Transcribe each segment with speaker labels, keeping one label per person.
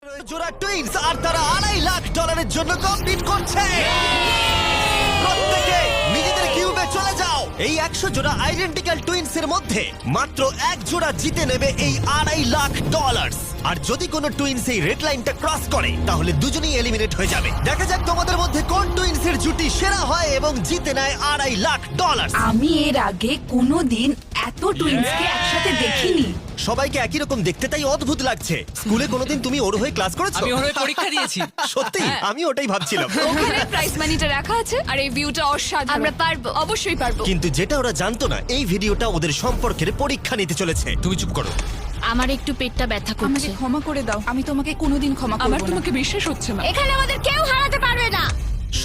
Speaker 1: জোড়া টুইনস আর তারা $2.5 লাখ জন্য কম্পিট করছে। প্রত্যেকে নিজেদের কিউবে চলে যাও। এই 100 জোড়া আইডেন্টিক্যাল টুইনস এর মধ্যে মাত্র এক জোড়া জিতে নেবে এই $2.5 লাখ। আর যদি কোনো টুইনস এই রেড লাইনটা ক্রস করে তাহলে দুজনেই এলিমিনেট হয়ে যাবে। দেখা যাক তোমাদের মধ্যে কোন টুইনস এর জুটি সেরা হয় এবং জিতে নেয় $2.5 লাখ।
Speaker 2: আমি এর আগে কোনোদিন এত টুইন্সকে একসাথে দেখিনি।
Speaker 1: সবাইকে একই রকম দেখতে, তাই অদ্ভুত লাগছে। স্কুলে কোনোদিন তুমি ওর হয়ে ক্লাস করেছো?
Speaker 3: আমি ওর হয়ে পরীক্ষা দিয়েছি।
Speaker 1: সত্যি? আমি ওটাই ভাবছিলাম।
Speaker 2: ওখানে প্রাইস মানিটা রাখা আছে আর এই ভিউটা অসাধারণ। আমরা পারবো, অবশ্যই পারবো।
Speaker 1: কিন্তু যেটা ওরা জানতো না, এই ভিডিওটা ওদের সম্পর্কের পরীক্ষা নিতে চলেছে।
Speaker 3: তুমি চুপ করো।
Speaker 4: আমার একটু পেটটা ব্যথা
Speaker 2: আমাকে
Speaker 4: করছে।
Speaker 2: ক্ষমা করে দাও, আমি তোমাকে কোনোদিন ক্ষমা করব না।
Speaker 5: আমার তোমাকে বিশ্বাস হচ্ছে না।
Speaker 4: এখানে আমাদের কেউ হারাতে পারবে না।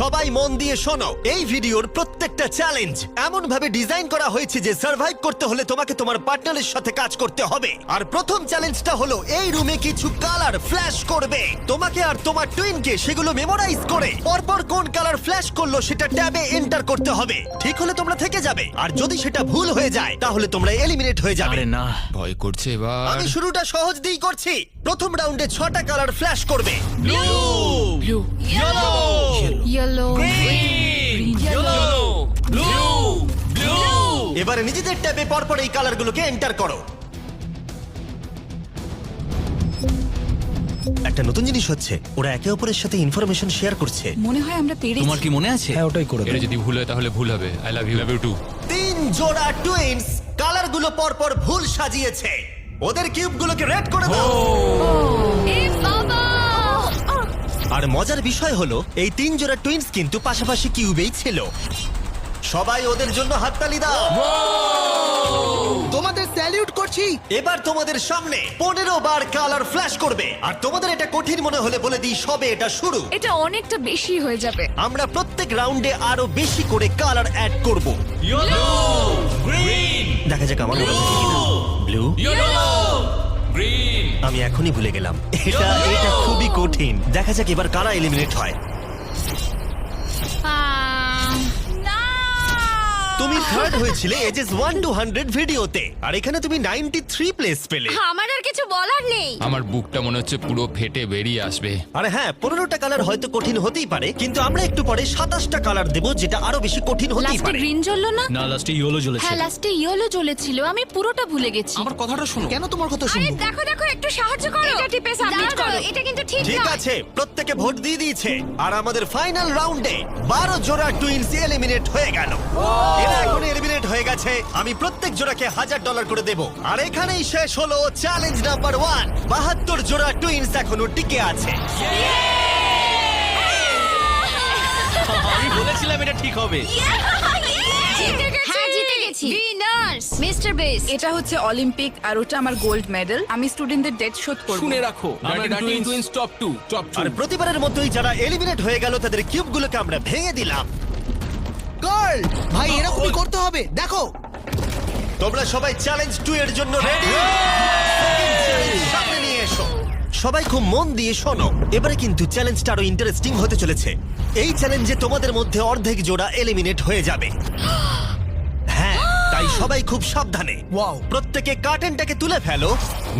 Speaker 1: সবাই মন দিয়ে শোনো, এই ভিডিওর প্রত্যেকটা চ্যালেঞ্জ এমন ভাবে ডিজাইন করা হয়েছে যে সার্ভাইভ করতে হলে তোমাকে তোমার পার্টনারের সাথে কাজ করতে হবে। আর প্রথম চ্যালেঞ্জটা হলো এই রুমে কিছু কালার ফ্ল্যাশ করবে। তোমাকে আর তোমার টুইনকে সেগুলো মেমোরাইজ করে পরপর কোন কালার ফ্ল্যাশ করলো সেটা ট্যাবে এন্টার করতে হবে। ঠিক হলে তোমরা থেকে যাবে, আর যদি সেটা ভুল হয়ে যায় তাহলে তোমরা এলিমিনেট হয়ে যাবে।
Speaker 3: আরে না, ভয় করছে এবার।
Speaker 1: আমি শুরুটা সহজ দিয়েই করছি। প্রথম রাউন্ডে 6টা কালার ফ্ল্যাশ করবে।
Speaker 3: Blue, yellow,
Speaker 4: yellow,
Speaker 3: green, yellow, blue, blue.
Speaker 1: এবারে নিজেদের ট্যাবে পরপর এই কালারগুলোকে এন্টার করো। একটা নতুন জিনিস হচ্ছে, ওরা একে অপরের সাথে ইনফরমেশন শেয়ার করছে।
Speaker 2: মনে হয় আমরা পেরেছি।
Speaker 3: তোমার কি মনে আছে?
Speaker 6: হ্যাঁ, ওটাই করে
Speaker 3: এটা যদি ভুল হয় তাহলে ভুল হবে। I love you, love you too.
Speaker 1: 3 জোড়া টুইনস কালারগুলো পরপর ভুল সাজিয়েছে। ওদের কিউবগুলোকে রেড করে দাও।
Speaker 4: এ বাবা!
Speaker 1: আর মজার বিষয় হলো এই 3 জোড়া টুইনস কিন্তু পাশাপাশি কিউবেই ছিল। সবাই ওদের জন্য হাততালি দাও।
Speaker 6: তোমাদের স্যালিউট করছি।
Speaker 1: এবার তোমাদের সামনে 15 বার কালার ফ্ল্যাশ করবে। আর তোমাদের এটা কঠিন মনে হলে বলে দিই, সবে এটা শুরু।
Speaker 2: এটা অনেকটা বেশি হয়ে যাবে।
Speaker 1: আমরা প্রত্যেক রাউন্ডে আরো বেশি করে কালার অ্যাড করব।
Speaker 3: ইয়েলো, গ্রিন,
Speaker 1: দেখা যাক আমার মনে থাকে কিনা। Blue,
Speaker 3: yellow, green.
Speaker 1: আমি এখনই ভুলে গেলাম। এটা খুবই কঠিন। দেখা যাক এবার কারা এলিমিনেট হয়।
Speaker 4: না!
Speaker 1: তুমি থার্ড হয়েছিলে এজেস 1 to 100 ভিডিওতে, আর এখানে তুমি 93 প্লেস পেলে।
Speaker 4: আমার আর কিছু বলার নেই।
Speaker 3: আমার বুকটা মনে হচ্ছে পুরো ফেটে বেরিয়ে আসবে।
Speaker 1: আরে হ্যাঁ, 15টা কালার হয়তো কঠিন হতেই পারে, কিন্তু আমরা একটু পরে 27টা কালার দেব, যেটা আরো বেশি কঠিন হতেই
Speaker 4: লাস্টে
Speaker 1: পারে।
Speaker 4: গ্রিন জ্বললো না?
Speaker 6: না, লাস্টে ইয়েলো জ্বলেছে।
Speaker 4: হ্যাঁ, লাস্টে ইয়েলো জ্বলেছিল। আমি পুরোটা ভুলে গেছি।
Speaker 3: আমার কথাটা শোনো।
Speaker 6: কেন তোমার কথা
Speaker 4: আরে
Speaker 6: শুনবো?
Speaker 4: দেখো দেখো, একটু সাহায্য করো। এটা টিপে সাবমিট করো। এটা কিন্তু ঠিক
Speaker 1: ঠিক
Speaker 4: না।
Speaker 1: আছে, প্রত্যেকে ভোট দিয়ে দিয়েছে, আর আমাদের ফাইনাল রাউন্ডে 12 জোড়া টুইনস এলিমিনেট হয়ে গেল। এরা এখন এলিমিনেট হয়ে গেছে। আমি প্রত্যেক জোড়াকে $1000 করে দেব। আর এখানেই শেষ হলো চ্যালেঞ্জ নাম্বার 1। 72 জোড়া টুইনস এখনো টিকে আছে।
Speaker 6: আমি বলেছিলাম এটা ঠিক হবে।
Speaker 4: জিতে গেছি। হ্যাঁ, জিতে গেছি। Winners mister base.
Speaker 2: এটা হচ্ছে অলিম্পিক আর ওটা আমার গোল্ড মেডেল। আমি স্টুডেন্টদের ডেট শোধ করব।
Speaker 6: শুনে রাখো, আমরা টুইন্স টপ 2
Speaker 1: আর প্রতিবারের মতোই যারা এলিমিনেট হয়ে গেল তাদের কিউবগুলোকে আমরা ভেঙে দিলাম।
Speaker 6: গার্ল ভাই, এরকমই করতে হবে। দেখো,
Speaker 1: তোমরা সবাই চ্যালেঞ্জ 2 এর জন্য রেডি? সামনে নিয়ে এসো। সবাই খুব মন দিয়ে শোনো, এবারে কিন্তু চ্যালেঞ্জটা আরো ইন্টারেস্টিং হতে চলেছে। এই চ্যালেঞ্জে তোমাদের মধ্যে অর্ধেক জোড়া এলিমিনেট হয়ে যাবে। হ্যাঁ, তাই সবাই খুব সাবধানে।
Speaker 6: Wow.
Speaker 1: প্রত্যেকে কার্টেনটাকে তুলে ফেলো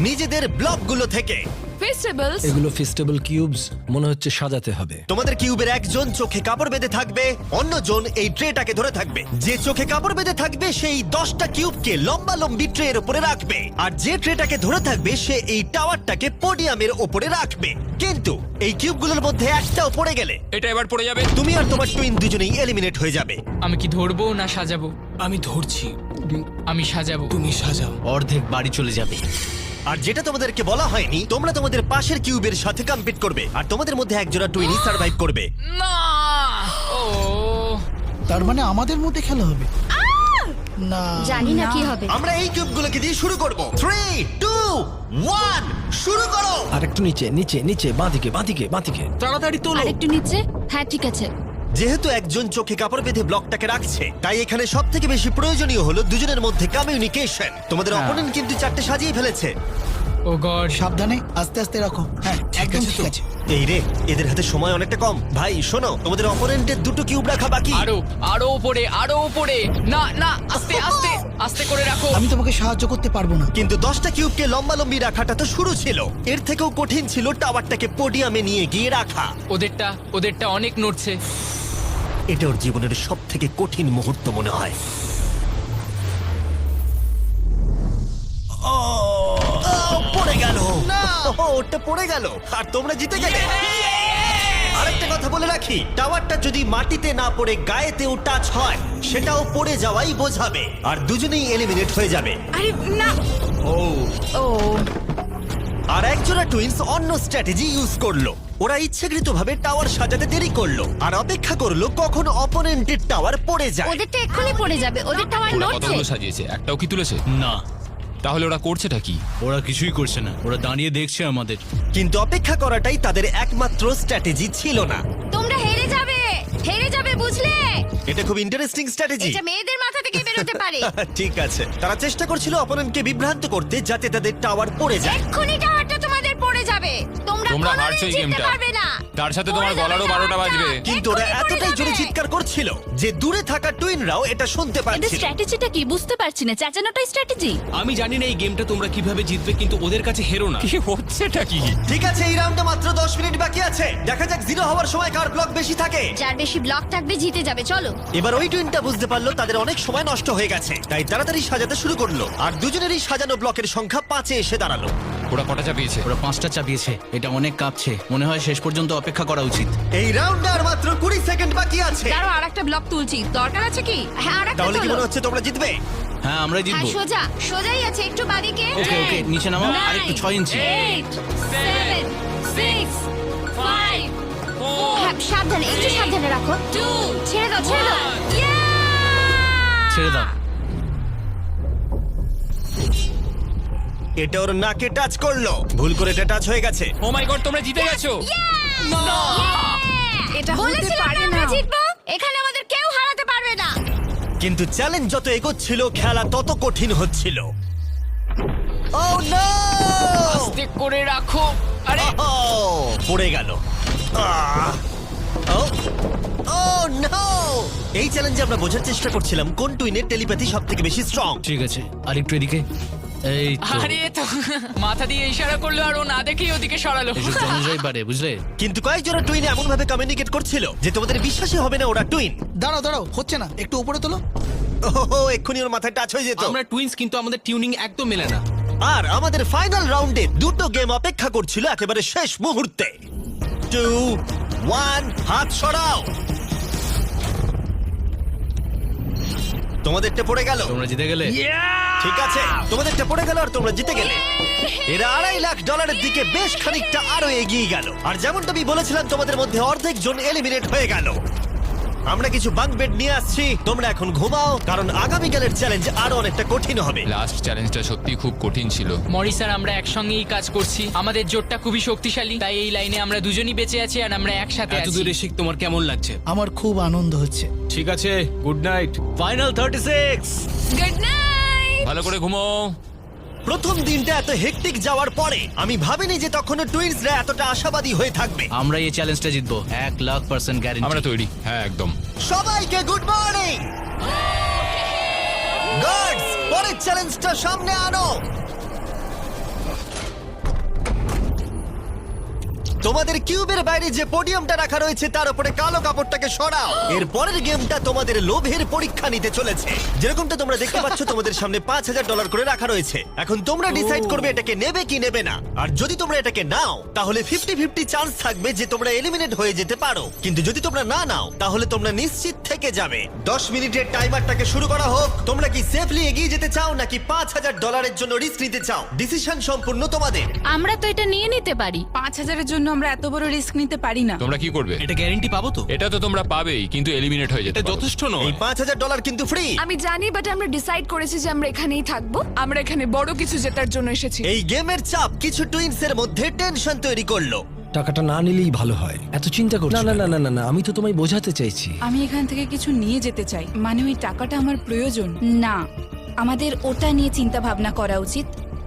Speaker 1: নিজেদের ব্লকগুলো থেকে।
Speaker 2: ফেস্টিভ্যালস।
Speaker 6: এগুলো ফেস্টিভ্যাল কিউবস, মনে হচ্ছে সাজাতে হবে।
Speaker 1: তোমাদের কিউবের একজন চোখে কাপড় বেঁধে থাকবে, অন্যজন এই ট্রেটাকে ধরে থাকবে। যে চোখে কাপড় বেঁধে থাকবে সেই 10টা কিউবকে লম্বা লম্বি ট্রের উপরে রাখবে, আর যে ট্রেটাকে ধরে থাকবে সে এই টাওয়ারটাকে পোডিয়ামের উপরে রাখবে। কিন্তু এই কিউবগুলোর মধ্যে একটাও পড়ে গেলে
Speaker 3: এটা এবার পড়ে যাবে।
Speaker 1: তুমি আর তোমার টুইন দুজনেই এলিমিনেট হয়ে যাবে।
Speaker 7: আমি কি ধরবো না সাজাবো?
Speaker 6: আমি ধরছি,
Speaker 7: আমি সাজাবো।
Speaker 6: তুমি সাজাও। অর্ধেক বাড়ি চলে যাবে।
Speaker 1: আর যেটা তোমাদেরকে বলা হয়নি, তোমরা তোমাদের পাশের কিউবের সাথে কম্পিট করবে, আর তোমাদের মধ্যে একজোড়া টুইনই সার্ভাইভ করবে।
Speaker 7: না! ও!
Speaker 6: তার মানে আমাদের মধ্যে খেলা হবে না?
Speaker 4: জানি না কি হবে।
Speaker 1: আমরা এই কিউবগুলোকে দিয়ে শুরু করব। 3, 2, 1 শুরু করো।
Speaker 6: আর একটু নিচে নিচে নিচে, বাঁদিকে বাঁদিকে বাঁদিকে। তাড়াতাড়ি তোলো।
Speaker 4: আরেকটু নিচে। হ্যাঁ, ঠিক আছে।
Speaker 1: যেহেতু একজন চোখে কাপড় বেঁধে ব্লকটাকে রাখছে, তাই এখানে সব থেকে বেশি প্রয়োজনীয় হলো দুজনের মধ্যে কমিউনিকেশন। তোমাদের অপোনেন্ট কিন্তু 4টে সাজিয়ে ফেলেছে।
Speaker 7: ও গড,
Speaker 6: সাবধানে, আস্তে আস্তে রাখো। হ্যাঁ, একদম ঠিক আছে।
Speaker 1: এই রে, এদের হাতে সময় অনেকটা কম। ভাই শোনো, তোমাদের অপোনেন্টের দুটো কিউব রাখা বাকি।
Speaker 7: আরো উপরে, আরো উপরে। না না, আস্তে আস্তে আস্তে করে রাখো।
Speaker 6: আমি তোমাকে সাহায্য করতে পারবো না।
Speaker 1: কিন্তু 10টা কিউবকে লম্বালম্বি রাখাটা তো শুরু ছিল, এর থেকেও কঠিন ছিল টাওয়ারটাকে পোডিয়ামে নিয়ে গিয়ে রাখা।
Speaker 7: ওদেরটা অনেক নড়ছে।
Speaker 1: এটা ওর জীবনের সব থেকে কঠিন মুহূর্ত মনে হয়। পড়ে গেল। ওটা পড়ে গেল আর তোমরা জিতে গেলে। আরেকটা কথা বলে রাখি, টাওয়ারটা যদি মাটিতে না পড়ে গায়েতেও টাচ হয় সেটাও পড়ে যাওয়াই বোঝাবে, আর দুজনেই এলিমিনেট হয়ে যাবে।
Speaker 2: আরে না। ও
Speaker 1: আর একজোড়া টুইন্স অন্য স্ট্র্যাটেজি ইউজ করলো। ওরা ইচ্ছাকৃতভাবে টাওয়ার সাজাতে দেরি করলো আর অপেক্ষা করলো কখন অপোনেন্টের টাওয়ার পড়ে যায়।
Speaker 4: ওদেরটা এক্ষুনি পড়ে যাবে, ওদের টাওয়ার
Speaker 3: ওরা
Speaker 4: নড়ছে।
Speaker 3: কতগুলো সাজিয়েছে, একটাও কি তুলেছে?
Speaker 5: না,
Speaker 3: তাহলে ওরা করছেটা কি?
Speaker 5: ওরা কিছুই করছে না, ওরা দাঁড়িয়ে দেখছে আমাদের।
Speaker 1: কিন্তু অপেক্ষা করাটাই তাদের একমাত্র স্ট্র্যাটেজি ছিল না।
Speaker 4: তোমরা হেরে যাবে বুঝলে?
Speaker 1: এটা খুব ইন্টারেস্টিং স্ট্র্যাটেজি।
Speaker 4: এটা মেয়েদের মাথা থেকে বেরোতে পারে।
Speaker 1: ঠিক আছে, তারা চেষ্টা করছিল অপোনেন্টকে বিভ্রান্ত করতে যাতে তাদের টাওয়ার পড়ে যায়।
Speaker 4: এক্ষুনি টাওয়ারটা তোমাদের পড়ে যাবে। তোমরা
Speaker 3: তোমরা
Speaker 4: কোনোদিন
Speaker 3: হারছো এই
Speaker 4: জিততে
Speaker 3: গেমটা।
Speaker 4: পারবে না।
Speaker 3: তার সাথে
Speaker 4: পড়ে
Speaker 3: তোমার
Speaker 4: যাবে
Speaker 3: গলারও 12টা
Speaker 4: টাওয়ারটা।
Speaker 3: বাজবে।
Speaker 1: কিন্তু ওরা
Speaker 4: এক্ষুনি
Speaker 1: এতটাই
Speaker 4: পড়ে
Speaker 1: জোরে
Speaker 4: যাবে।
Speaker 1: চিৎকার করছিল যে দূরে থাকা টুইনরাও এটা শুনতে
Speaker 2: এদের
Speaker 1: পাচ্ছিল।
Speaker 2: স্ট্র্যাটেজিটা কি বুঝতে পারছি না, চেঁচানোটাই স্ট্র্যাটেজি।
Speaker 5: আমি জানি না এই গেমটা তোমরা কিভাবে জিতবে, কিন্তু ওদের কাছে হেরো না।
Speaker 3: কি হচ্ছেটা কি?
Speaker 1: ঠিক আছে, এই রাউন্ডে মাত্র 10 মিনিট বাকি আছে। দেখা যাক জিরো হওয়ার সময় কার ব্লক বেশি থাকে।
Speaker 4: যার বেশি ব্লক থাকবে জিতে যাবে। চলো।
Speaker 1: এবার ওই টুইনটা বুঝতে পারলো তাদের অনেক সময় নষ্ট হয়ে গেছে, তাই তাড়াতাড়ি সাজাতে শুরু করলো। আর দুজনেরই সাজানো ব্লকের সংখ্যা 5-এ এসে দাঁড়ালো।
Speaker 3: ওরা কটা চাপিয়েছে?
Speaker 5: ওরা 5টা চাপিয়েছে, এটা অনেক কাঁপছে। মনে হয় শেষ পর্যন্ত অপেক্ষা করা উচিত।
Speaker 1: এই রাউন্ডে আর মাত্র 20 সেকেন্ড বাকি আছে।
Speaker 2: আরো আরেকটা ব্লক তুলছি, দরকার আছে কি?
Speaker 4: হ্যাঁ, আরেকটা
Speaker 1: তাহলে কি
Speaker 4: তোলো।
Speaker 1: মনে হচ্ছে তোমরা জিতবে?
Speaker 5: হ্যাঁ, আমরাই
Speaker 4: হ্যাঁ,
Speaker 5: জিতবো।
Speaker 4: সোজাই আছে, একটু বাদিকে।
Speaker 5: ওকে ওকে, নিচে নামাও, আর একটু 6 ইঞ্চি।
Speaker 4: 8 7 6 5 হ্যাঁ, সাবধানে, একটু সাবধানে রাখো। 2 ছেড়ে দাও।
Speaker 5: ছেড়ে দাও।
Speaker 1: এটা ওর নাকে টাচ করলো, ভুল করে এটা টাচ হয়ে গেছে।
Speaker 3: ও মাই গড, তোমরা জিতে গেছো।
Speaker 2: এটা হতে
Speaker 4: বলেছিলাম
Speaker 2: পারে
Speaker 4: আমরা
Speaker 2: না।
Speaker 4: জিতবো। এখানে আমাদের কেউ হারাতে পারবে না।
Speaker 1: কিন্তু চ্যালেঞ্জ যত এগোচ্ছিল খেলা তত কঠিন হচ্ছিল। ও নো!
Speaker 7: আস্তে করে রাখো। আরে
Speaker 1: পড়ে গেল। নো! এই চ্যালেঞ্জে আমরা বোঝার চেষ্টা করছিলাম কোন টুইনের টেলিপ্যাথি সবথেকে বেশি স্ট্রং।
Speaker 5: ঠিক আছে, আর একটু এদিকে। এই তো,
Speaker 7: আরে তো মাথা দিয়ে ইশারা করলো আর ও না দেখেই ওদিকে সরালো।
Speaker 5: এসব জানা যায় পারে, বুঝলে?
Speaker 1: কিন্তু কয়েকজোড়া টুইন এমন ভাবে কমিউনিকেট করছিল যে তোমাদের বিশ্বাসই হবে না ওরা টুইন।
Speaker 6: দাঁড়াও, হচ্ছে না, একটু উপরে তোলো।
Speaker 1: ওহো, এক্ষুনি ওর মাথায় টাচ হয়ে যেত।
Speaker 5: আমরা টুইনস, কিন্তু আমাদের টিউনিং একদম মেলে না।
Speaker 1: আর আমাদের ফাইনাল রাউন্ডে দুটো গেম অপেক্ষা করছিল একেবারে শেষ মুহূর্তে। 2 1 হাত সরাও। তোমাদেরটা পড়ে গেল।
Speaker 5: তোমরা জিতে গেলে।
Speaker 1: ঠিক আছে, তোমাদেরটা পড়ে গেল আর তোমরা জিতে গেলে। এরা $2.5 লাখ দিকে বেশ খানিকটা আরো এগিয়ে গেল। আর যেমনটা আমি বলেছিলাম, তোমাদের মধ্যে অর্ধেক জন এলিমিনেট হয়ে গেল। আমরা কিছু বাঙ্ক বেড নিয়ে আসছি, তোমরা এখন ঘুমাও, কারণ আগামীকালের চ্যালেঞ্জ আরো অনেকটা কঠিন হবে।
Speaker 3: লাস্ট চ্যালেঞ্জটা সত্যি খুব কঠিন ছিল।
Speaker 7: মরিস আর আমরা একসঙ্গেই কাজ করছি, আমাদের জোটটা খুবই শক্তিশালী, তাই এই লাইনে আমরা দুজনই বেঁচে আছি আর আমরা একসাথে
Speaker 5: এত
Speaker 7: আছি।
Speaker 5: দূরে শিখ, তোমার কেমন লাগছে?
Speaker 6: আমার খুব আনন্দ হচ্ছে।
Speaker 5: ঠিক আছে, good night. Final 36।
Speaker 2: Good night.
Speaker 3: ভালো করে ঘুমো।
Speaker 1: প্রথম দিনটা এত হেক্টিক যাওয়ার পরে আমি ভাবিনি যে তখনও টুইনসরা এতটা আশাবাদী হয়ে থাকবে।
Speaker 5: আমরা এই চ্যালেঞ্জটা জিতবো, 1,00,000% গ্যারান্টি।
Speaker 3: আমরা তৈরি। হ্যাঁ, একদম।
Speaker 1: সবাইকে গুড মর্নিং। গার্ডস, পরের চ্যালেঞ্জটা সামনে আনো। তোমাদের কিউবের বাইরে যে পোডিয়ামটা রাখা রয়েছে তার উপরে কালো কাপড়টাকে সরাও। এর পরের গেমটা তোমাদের লোভের পরীক্ষা নিতে চলেছে। যেরকমটা তোমরা দেখতে পাচ্ছ, তোমাদের সামনে $5,000 করে রাখা রয়েছে। এখন তোমরা ডিসাইড করবে এটাকে নেবে কি নেবে না। আর যদি তোমরা এটাকে নাও তাহলে 50-50 চান্স থাকবে যে তোমরা এলিমিনেট হয়ে যেতে পারো। কিন্তু যদি তোমরা না নাও তাহলে তোমরা নিশ্চিত থেকে যাবে। 10 মিনিটের টাইমারটাকে শুরু করা হোক। তোমরা কি সেফলি এগিয়ে যেতে চাও নাকি $5,000 জন্য রিস্ক নিতে চাও? ডিসিশন সম্পূর্ণ তোমাদের।
Speaker 2: আমরা তো এটা নিয়ে নিতে পারি। 5,000-এর জন্য আমরা এত বড় রিস্ক নিতে পারি না।
Speaker 3: তোমরা কি করবে?
Speaker 5: এটা গ্যারান্টি পাবো তো?
Speaker 3: এটা তো তোমরা পাবেই, কিন্তু এলিমিনেট হয়ে যেতে
Speaker 5: এটা
Speaker 3: পারো।
Speaker 5: যথেষ্ট
Speaker 1: এই
Speaker 5: নয়।
Speaker 1: $5,000 কিন্তু ফ্রি।
Speaker 2: আমি জানি, বাট আমরা ডিসাইড করেছি যে আমরা এখানেই থাকবো। আমরা এখানে বড় কিছু জেতার জন্য এসেছি।
Speaker 1: এই গেমের চাপ কিছু টুইনসের মধ্যে টেনশন তৈরি করলো।
Speaker 8: টাকাটা না নিলেই ভালো হয়। এত চিন্তা করছো না? না না না না, আমি তো তোমায় বোঝাতে চাইছি।
Speaker 9: আমি এখান থেকে কিছু নিয়ে যেতে চাই, মানে ওই টাকাটা আমার প্রয়োজন। না, আমাদের ওটা নিয়ে চিন্তা ভাবনা করা উচিত।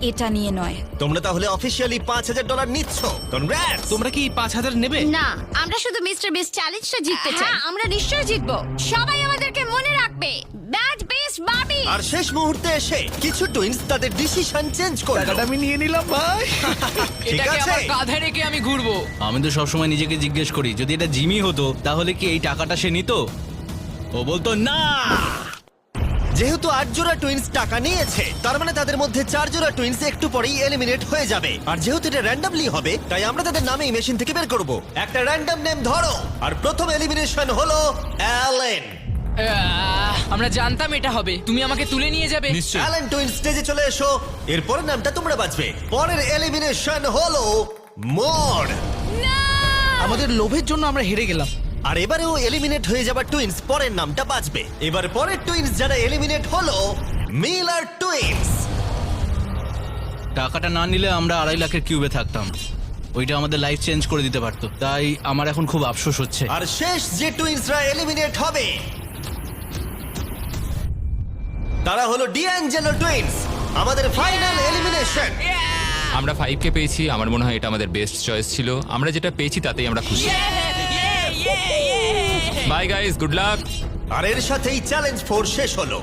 Speaker 9: এটা নিয়ে নয়।
Speaker 1: তোমরা তাহলে অফিসিয়ালি $5,000 নিচ্ছ। কনগ্রাটস।
Speaker 5: তোমরা কি 5,000 নেবে?
Speaker 4: না, আমরা শুধু মিস্টার বিস্ট চ্যালেঞ্জটা জিততে চাই। আমরা নিশ্চয়ই জিতবো। সবাই আমাদেরকে মনে রাখবে। ব্যাড বেস্ট বাবি।
Speaker 1: আর শেষ মুহূর্তে এসে কিছু টুইনস তাদের ডিসিশন চেঞ্জ করলো।
Speaker 6: টাকাটা আমি নিয়ে নিলাম ভাই।
Speaker 1: ঠিক
Speaker 7: এটাকে
Speaker 1: আছে।
Speaker 7: আমার কাঁধে রেখে আমি ঘুরবো।
Speaker 5: আমি তো সবসময় নিজেকে জিজ্ঞেস করি যদি এটা জিমি হতো তাহলে কি এই টাকাটা সে নিত? ও বলতো না।
Speaker 1: যেহেতু 8 জোড়া টুইনস টাকা নিয়েছে, তার মানে তাদের মধ্যে 4 জোড়া টুইনস একটু পরেই এলিমিনেট হয়ে যাবে। আর যেহেতু এটা র্যান্ডমলি হবে, তাই আমরা তাদের নামই মেশিন থেকে বের করব। একটা র্যান্ডম নেম ধরো। আর প্রথম এলিমিনেশন হলো অ্যালেন।
Speaker 7: আমরা জানতাম এটা হবে। তুমি আমাকে তুলে নিয়ে যাবে।
Speaker 3: নিশ্চয়ই।
Speaker 1: অ্যালেন টুইনস স্টেজে চলে এসো। এরপরের নামটা তোমরা বাঁচবে। পরের এলিমিনেশন হলো মোর।
Speaker 6: আমাদের লোভের জন্য আমরা হেরে গেলাম।
Speaker 1: আর এবারেও এলিমিনেট হয়ে যাবার টুইনস পরের নামটা বাঁচবে। এবার পরের টুইনস যারা এলিমিনেট হলো মিলার টুইনস।
Speaker 5: টাকাটা না নিলে আমরা 2.5 লাখের কিউবে থাকতাম। ওইটা আমাদের লাইফ চেঞ্জ করে দিতে পারতো। তাই আমার এখন খুব আফসোস হচ্ছে।
Speaker 1: আর শেষ যে টুইনসরা এলিমিনেট হবে তারা হলো ডিঅ্যাঞ্জেলো টুইনস। আমাদের ফাইনাল এলিমিনেশন।
Speaker 3: আমরা 5 কে পেয়েছি, আমার মনে হয় এটা আমাদের বেস্ট চয়েস ছিল। আমরা যেটা পেয়েছি তাতেই আমরা খুশি। Bye guys, good luck.
Speaker 1: আর এর সাথেই চ্যালেঞ্জ 4 শেষ হলো।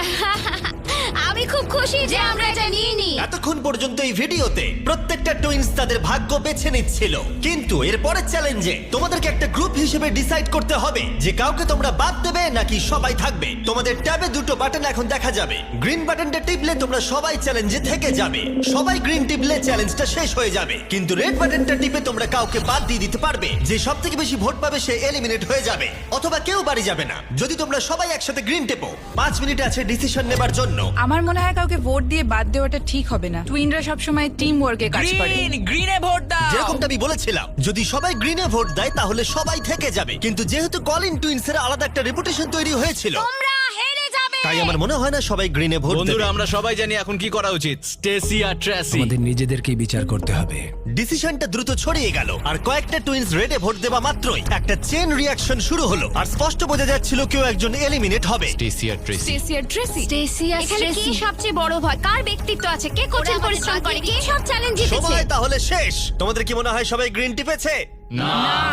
Speaker 4: আমি খুব খুশি যে আমরা এটা নিয়ে নিই।
Speaker 1: এতক্ষণ পর্যন্ত এই ভিডিওতে প্রত্যেকটা টুইনস তাদের ভাগ্য বেছে নিচ্ছিল, কিন্তু এর পরের চ্যালেঞ্জে তোমাদেরকে একটা গ্রুপ হিসেবে ডিসাইড করতে হবে যে কাউকে তোমরা বাদ দেবে নাকি সবাই থাকবে। তোমাদের ট্যাবে দুটো বাটন এখন দেখা যাবে। গ্রিন বাটনটা টিপলে তোমরা সবাই চ্যালেঞ্জে থেকে যাবে। সবাই গ্রিন টিপলে চ্যালেঞ্জটা শেষ হয়ে যাবে। কিন্তু রেড বাটনটা টিপে তোমরা কাউকে বাদ দিয়ে দিতে পারবে। যে সবথেকে বেশি ভোট পাবে সে এলিমিনেট হয়ে যাবে, অথবা কেউ বাড়ি যাবে না। যদি তোমরা সবাই একসাথে গ্রিন টেপো, 5 মিনিট আছে ডিসিশন নেবার জন্য।
Speaker 9: আমার মনে হয় কাউকে ভোট দিয়ে বাদ দেওয়াটা ঠিক হবে না। টুইনরা সবসময় টিম ওয়ার্কে কাজ করে।
Speaker 7: গ্রিনে ভোট দাও।
Speaker 1: যেরকমটা আমি বলেছিলাম, যদি সবাই গ্রিনে ভোট দেয় তাহলে সবাই থেকে যাবে। কিন্তু যেহেতু কলিন টুইনসের আলাদা একটা রেপুটেশন তৈরি হয়েছিল,
Speaker 4: তোমরা হেরে যাবে।
Speaker 1: তাই আমার মনে হয় না সবাই গ্রিনে ভোট দেবে।
Speaker 5: বন্ধুরা, আমরা সবাই জানি এখন কি করা উচিত। স্টেসি আর ট্রেসি।
Speaker 8: আমাদের নিজেদেরকেই বিচার করতে হবে।
Speaker 1: ডিসিশনটা দ্রুত ছড়িয়ে গেল, আর কয়েকটা টুইনস রেডে ভোট দেওয়া মাত্রই একটা চেন রিঅ্যাকশন শুরু হলো। আর স্পষ্ট বোঝা যাচ্ছিল কেউ একজন এলিমিনেট হবে।
Speaker 3: স্টেসি আর ট্রেসি।
Speaker 2: স্টেসি আর ট্রেসি।
Speaker 4: স্টেসি আর এখানে কে সবচেয়ে বড় ভয়? কার ব্যক্তিত্ব আছে? কে কঠিন পরিশ্রম করে? কে সব চ্যালেঞ্জ জিতেছে?
Speaker 1: সময় তাহলে শেষ। তোমাদের কি মনে হয় সবাই গ্রিন টিপেছে?
Speaker 3: না।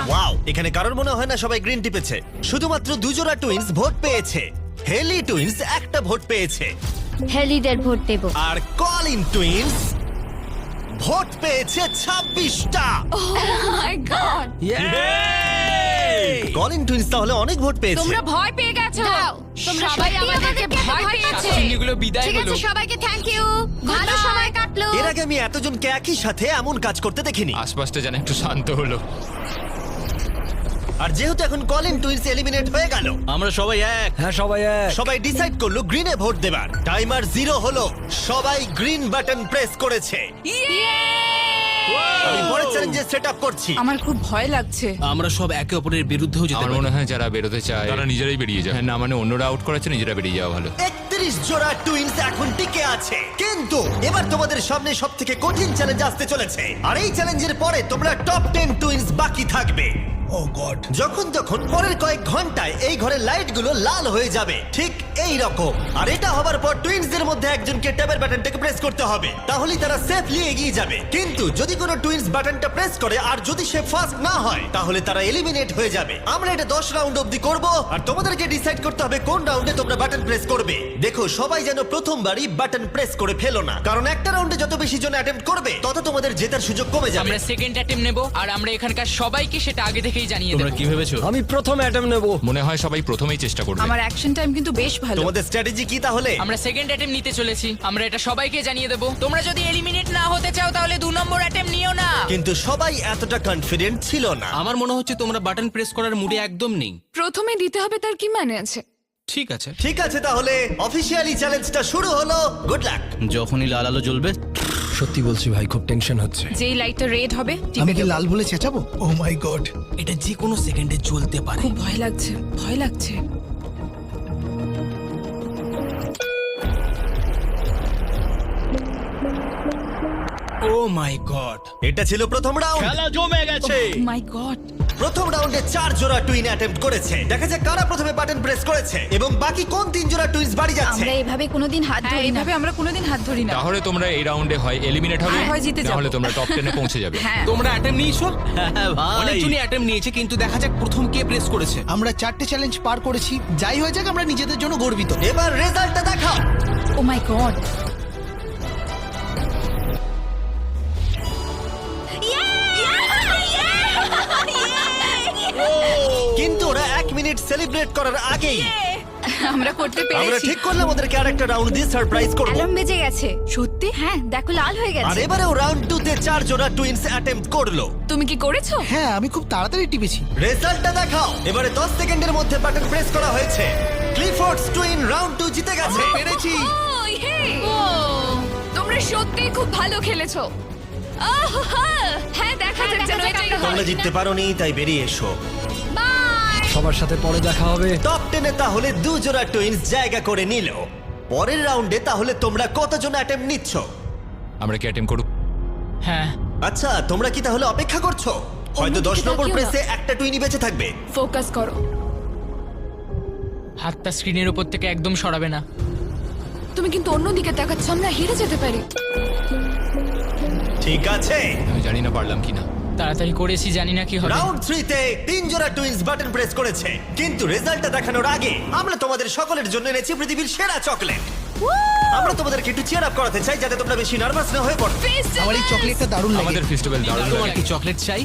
Speaker 1: ওয়াও, এখানে কারোর মনে হয় না সবাই গ্রিন টিপেছে। শুধুমাত্র 2 জোড়া টুইনস ভোট পেয়েছে। হেলি টুইনস একটা ভোট পেয়েছে,
Speaker 4: হেলিদের ভোট দেব।
Speaker 1: আর কলিন টুইনস ভোট পেয়েছে 26টা।
Speaker 2: মাই গড।
Speaker 1: কলিন টুইনস তাহলে অনেক ভোট পেয়েছে।
Speaker 2: তোমরা ভয় পেয়ে গেছো।
Speaker 4: তোমরা
Speaker 2: সবাই
Speaker 4: সত্যি
Speaker 2: আমাদেরকে ভয় পেয়েছে।
Speaker 7: চিহ্নগুলো বিদায়
Speaker 4: ঠিক আছে,
Speaker 7: হলো।
Speaker 4: সবাইকে থ্যাংক ইউ। ভালো সময় কাটলো।
Speaker 1: এর আগে আমি এতজনকে একই সাথে এমন কাজ করতে দেখিনি।
Speaker 3: আশপাশটা যেন একটু শান্ত হলো।
Speaker 1: আর যেহেতু এখন কলিন টুইনস এলিমিনেট হয়ে গেল,
Speaker 5: আমরা সবাই এক।
Speaker 8: হ্যাঁ, সবাই এক।
Speaker 1: সবাই ডিসাইড করলো গ্রিনে ভোট দেবার। টাইমার 0 হলো। সবাই গ্রিন বাটন প্রেস করেছে। আমি পরের চ্যালেঞ্জে সেট আপ করছি।
Speaker 9: আমার খুব ভয় লাগছে।
Speaker 5: আমরা সব একে অপরের বিরুদ্ধেও যেতে
Speaker 3: আমার
Speaker 5: পারি।
Speaker 3: মনে হয় যারা বেরোতে চায় তারা নিজেরাই বেরিয়ে যায়। হ্যাঁ, না মানে অন্যরা আউট করাচ্ছে, নিজেরা বেরিয়ে যাওয়া ভালো।
Speaker 1: 31 জোড়া টুইনস এখন টিকে আছে, কিন্তু এবার তোমাদের সামনে সবথেকে কঠিন চ্যালেঞ্জ আসতে চলেছে। আর এই চ্যালেঞ্জের পরে তোমরা টপ 10 টুইনস বাকি থাকবে।
Speaker 6: ও গড।
Speaker 1: যখন তখন পরের কয়েক ঘন্টায় এই ঘরের লাইটগুলো লাল হয়ে যাবে, ঠিক এই রকম। আর এটা হবার পর টুইনসদের মধ্যে একজনকে ট্যাবের বাটনটাকে প্রেস করতে হবে, তাহলেই তারা সেফলি এগিয়ে যাবে। কিন্তু যদি কোনো টুইনস বাটনটা প্রেস করে আর যদি সে ফার্স্ট না হয়, তাহলে তারা এলিমিনেট হয়ে যাবে। আমরা এটা 10 রাউন্ড অবধি করব, আর তোমাদেরকে ডিসাইড করতে হবে কোন রাউন্ডে তোমরা বাটন প্রেস করবে। দেখো, সবাই যেন প্রথমবারই বাটন প্রেস করে ফেলো না, কারণ একটা রাউন্ডে যত বেশি জন অ্যাটেম্প্ট করবে তত তোমাদের জেতার সুযোগ কমে যাবে।
Speaker 7: আমরা সেকেন্ড অ্যাটেম্প নেব, আর আমরা এখানকার সবাইকে সেটা আগে থেকেই জানিয়ে
Speaker 5: তোমরা
Speaker 7: দেব।
Speaker 5: কি ভেবেছো?
Speaker 8: আমি প্রথম অ্যাটেম্প নেব।
Speaker 3: মনে হয় সবাই প্রথমেই চেষ্টা করবে।
Speaker 9: আমার অ্যাকশন টাইম কিন্তু বেশ ভালো।
Speaker 1: তোমাদের স্ট্র্যাটেজি কি তাহলে?
Speaker 7: আমরা সেকেন্ড অ্যাটেম্প নিতে চলেছি। আমরা এটা সবাইকে জানিয়ে দেব। তোমরা যদি এলিমিনেট না হতে চাও তাহলে 2 নম্বর অ্যাটেম্প নিও না।
Speaker 1: কিন্তু সবাই এতটা কনফিডেন্ট ছিল না।
Speaker 5: আমার মনে হচ্ছে তোমরা বাটন প্রেস করার মুডে একদম নেই।
Speaker 2: প্রথমে দিতে হবে তার কি মানে আছে?
Speaker 5: ঠিক আছে।
Speaker 1: ঠিক আছে, তাহলে অফিসিয়ালি চ্যালেঞ্জটা শুরু হলো। Good luck.
Speaker 5: যখনই লাল আলো জ্বলবে
Speaker 8: সত্যি বলছি ভাই, খুব টেনশন হচ্ছে।
Speaker 9: যেই লাইটটা রেড হবে
Speaker 6: আমি কি লাল বলে চেঁচাবো? ও মাই গড।
Speaker 5: এটা যে কোনো সেকেন্ডে জ্বলতে পারে।
Speaker 9: খুব ভয় লাগছে, ভয় লাগছে।
Speaker 5: ও মাই গড,
Speaker 1: এটা ছিল প্রথম রাউন্ড।
Speaker 5: খেলা জমে গেছে।
Speaker 9: মাই গড।
Speaker 1: প্রথম রাউন্ডে 4 জোড়া টুইন অ্যাটেম্প্ট করেছে। দেখা যাক কারা প্রথমে বাটন প্রেস করেছে এবং বাকি কোন 3 জোড়া টুইনস বাড়ি যাচ্ছে।
Speaker 4: আমরা এভাবে কোনোদিন হাত
Speaker 9: হ্যাঁ
Speaker 4: ধরি না।
Speaker 9: এইভাবে আমরা কোনোদিন হাত ধরি না।
Speaker 3: তাহলে তোমরা এই রাউন্ডে হয় এলিমিনেট হবে,
Speaker 9: হয় জিতে যাবো।
Speaker 3: তাহলে তোমরা টপ 10 এ পৌঁছে যাবে।
Speaker 9: হ্যাঁ
Speaker 10: তোমরা অ্যাটেম্প নিয়েছো?
Speaker 5: হ্যাঁ ভাই
Speaker 10: অনেকজনই অ্যাটেম্প নিয়েছে, কিন্তু দেখা যাক প্রথম কে প্রেস করেছে।
Speaker 6: আমরা 4টে চ্যালেঞ্জ পার করেছি, যাই হয়ে যাক আমরা নিজেদের জন্য গর্বিত।
Speaker 1: এবার রেজাল্টটা দেখাও।
Speaker 9: ও মাই গড।
Speaker 1: কিন্তু ওরা 1 মিনিট সেলিব্রেট করার আগেই
Speaker 9: আমরা করতে
Speaker 1: আমরা
Speaker 9: পেরেছি।
Speaker 1: ঠিক করলাম ওদেরকে আরেকটা রাউন্ড দিয়ে সারপ্রাইজ করব।
Speaker 4: অ্যালার্ম বেজে গেছে।
Speaker 9: সত্যি?
Speaker 4: হ্যাঁ দেখো লাল হয়ে
Speaker 1: আর
Speaker 4: গেছে।
Speaker 1: এবারেও রাউন্ড 2 তে 4 জোড়া টুইনস অ্যাটেম্প্ট করলো।
Speaker 2: তুমি কি করেছো?
Speaker 6: হ্যাঁ আমি খুব তাড়াতাড়ি টিপেছি।
Speaker 1: রেজাল্টটা দেখাও। এবারে 10 সেকেন্ডের মধ্যে বাটন প্রেস করা হয়েছে। ক্লিফোর্ডস টুইন রাউন্ড 2 জিতে গেছে।
Speaker 10: পেরেছি।
Speaker 2: ও, ইয়ে! তোমরা সত্যিই খুব ভালো খেলেছো। আহ, হ্যাঁ দেখা যাক যেন এটাই হয়।
Speaker 1: তোমরা জিততে পারোনি, তাই বেরিয়ে এসো।
Speaker 2: বাই।
Speaker 8: সবার সাথে পরে দেখা হবে।
Speaker 1: টপ 10 এ তাহলে 2 জোড়া টুইনস জায়গা করে নিল। পরের রাউন্ডে তাহলে তোমরা কতজন অ্যাটেম্প্ট নিচ্ছ?
Speaker 3: আমরা কি অ্যাটেম্প করব?
Speaker 7: হ্যাঁ
Speaker 1: আচ্ছা, তোমরা কি তাহলে অপেক্ষা করছো? হয়তো 10 নম্বর
Speaker 2: তাকিও না।
Speaker 1: প্রেসে একটা টুইনই বেঁচে থাকবে।
Speaker 2: ফোকাস করো।
Speaker 7: হাতটা স্ক্রিনের উপর থেকে একদম সরাবে না।
Speaker 2: তুমি কিন্তু অন্যদিকে তাকাচ্ছ, আমরা হেরে যেতে পারি।
Speaker 1: ঠিক আছে।
Speaker 3: আমি জানি না পারলাম কিনা।
Speaker 7: তাড়াতাড়ি করেছি, জানি না কি হবে।
Speaker 1: রাউন্ড 3 তে 3 জোড়া টুইনস বাটন প্রেস করেছে, কিন্তু রেজাল্টটা দেখানোর আগে আমরা তোমাদের সকলের জন্য এনেছি পৃথিবীর সেরা চকলেট। আমরা তোমাদেরকে একটু চিয়ার আপ করাতে চাই যাতে তোমরা বেশি নার্ভাস না হয়ে পড়ো।
Speaker 6: আমার এই চকলেটটা দারুণ লাগে।
Speaker 3: আমাদের ফেস্টিভ্যাল দারুণ
Speaker 10: তোমার
Speaker 3: লাগে।
Speaker 10: কি চকলেট চাই?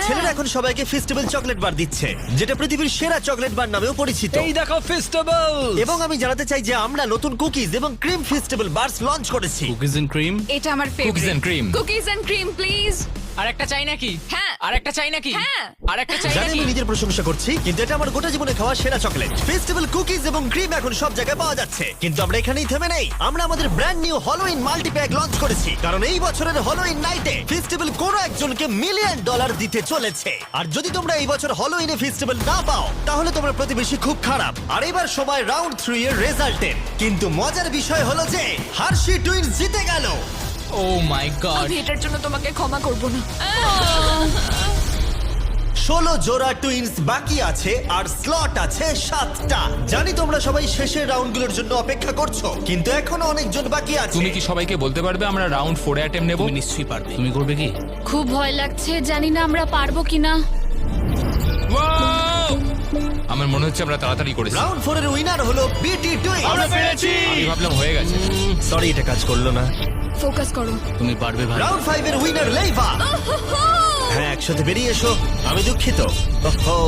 Speaker 1: ছেলেরা এখন সবাইকে ফেস্টিভ্যাল চকলেট বার দিচ্ছে, যেটা পৃথিবীর সেরা চকলেট বার নামেও পরিচিত।
Speaker 8: এই দেখো ফেস্টিভ্যাল।
Speaker 1: এবং আমি জানাতে চাই যে আমরা নতুন কুকিজ এবং ক্রিম ফেস্টিভ্যাল বার্স লঞ্চ করেছি।
Speaker 5: Cookies and cream.
Speaker 9: এটা আমার
Speaker 3: cookies
Speaker 9: favourite.
Speaker 3: And cream.
Speaker 2: Cookies and cream please.
Speaker 7: আর একটা চাই নাকি?
Speaker 2: হ্যাঁ।
Speaker 7: আর একটা চাই নাকি?
Speaker 2: হ্যাঁ।
Speaker 7: আর একটা চাই
Speaker 1: জানি
Speaker 7: নাকি?
Speaker 1: আমি নিজের প্রশংসা করছি, কিন্তু এটা আমার গোটা জীবনে খাওয়া সেরা চকলেট। ফেস্টিভ্যাল কুকিজ এবং ক্রিম এখন সব জায়গায় পাওয়া যাচ্ছে, কিন্তু আমরা এখানেই থেমে নেই। আমরা আমাদের ব্র্যান্ড নিউ হলোউইন মাল্টিপ্যাক লঞ্চ করেছি, কারণ এই বছরের হলোউইন নাইটে ফেস্টিভ্যাল কোনো একজনকে $1 মিলিয়ন দিতে চলেছে। আর যদি তোমরা এই বছর হলোউইনে ফেস্টিভ্যাল না পাও, তাহলে তোমার প্রতিবেশী খুব খারাপ। আর এবার সময় রাউন্ড 3 এর রেজাল্টের। কিন্তু মজার বিষয় হলো যে হার্শি টুইনস জিতে গেল।
Speaker 7: ও মাই গড।
Speaker 2: আমি এটার জন্য তোমাকে ক্ষমা করব না।
Speaker 1: 16 জোড়া টুইনস বাকি আছে আর স্লট আছে 7টা। জানি তোমরা সবাই শেষের রাউন্ডগুলোর জন্য অপেক্ষা করছো, কিন্তু এখনো অনেকজন বাকি আছে।
Speaker 3: তুমি কি সবাইকে বলতে পারবে আমরা রাউন্ড 4 এ অ্যাটেম্প নেব?
Speaker 10: তুমি নিশ্চয়ই পারবে।
Speaker 5: তুমি করবে কি?
Speaker 4: খুব ভয় লাগছে, জানি না আমরা পারবো কিনা।
Speaker 3: আমার মনে হচ্ছে আমরা তাড়াতাড়ি করেছি।
Speaker 1: রাউন্ড 4 এর উইনার হলো বিটি টুইনস।
Speaker 3: আমরা পেরেছি। আমি ভাবলাম হয়ে গেছে।
Speaker 1: সরি, এটা কাজ করলো না।
Speaker 2: ফোকাস করো।
Speaker 5: তুমি পারবে ভাই।
Speaker 1: রাউন্ড 5 এর উইনার লেইভা। হ্যাঁ, একসাথে বেরিয়ে এসো। আমি দুঃখিত। ওহো।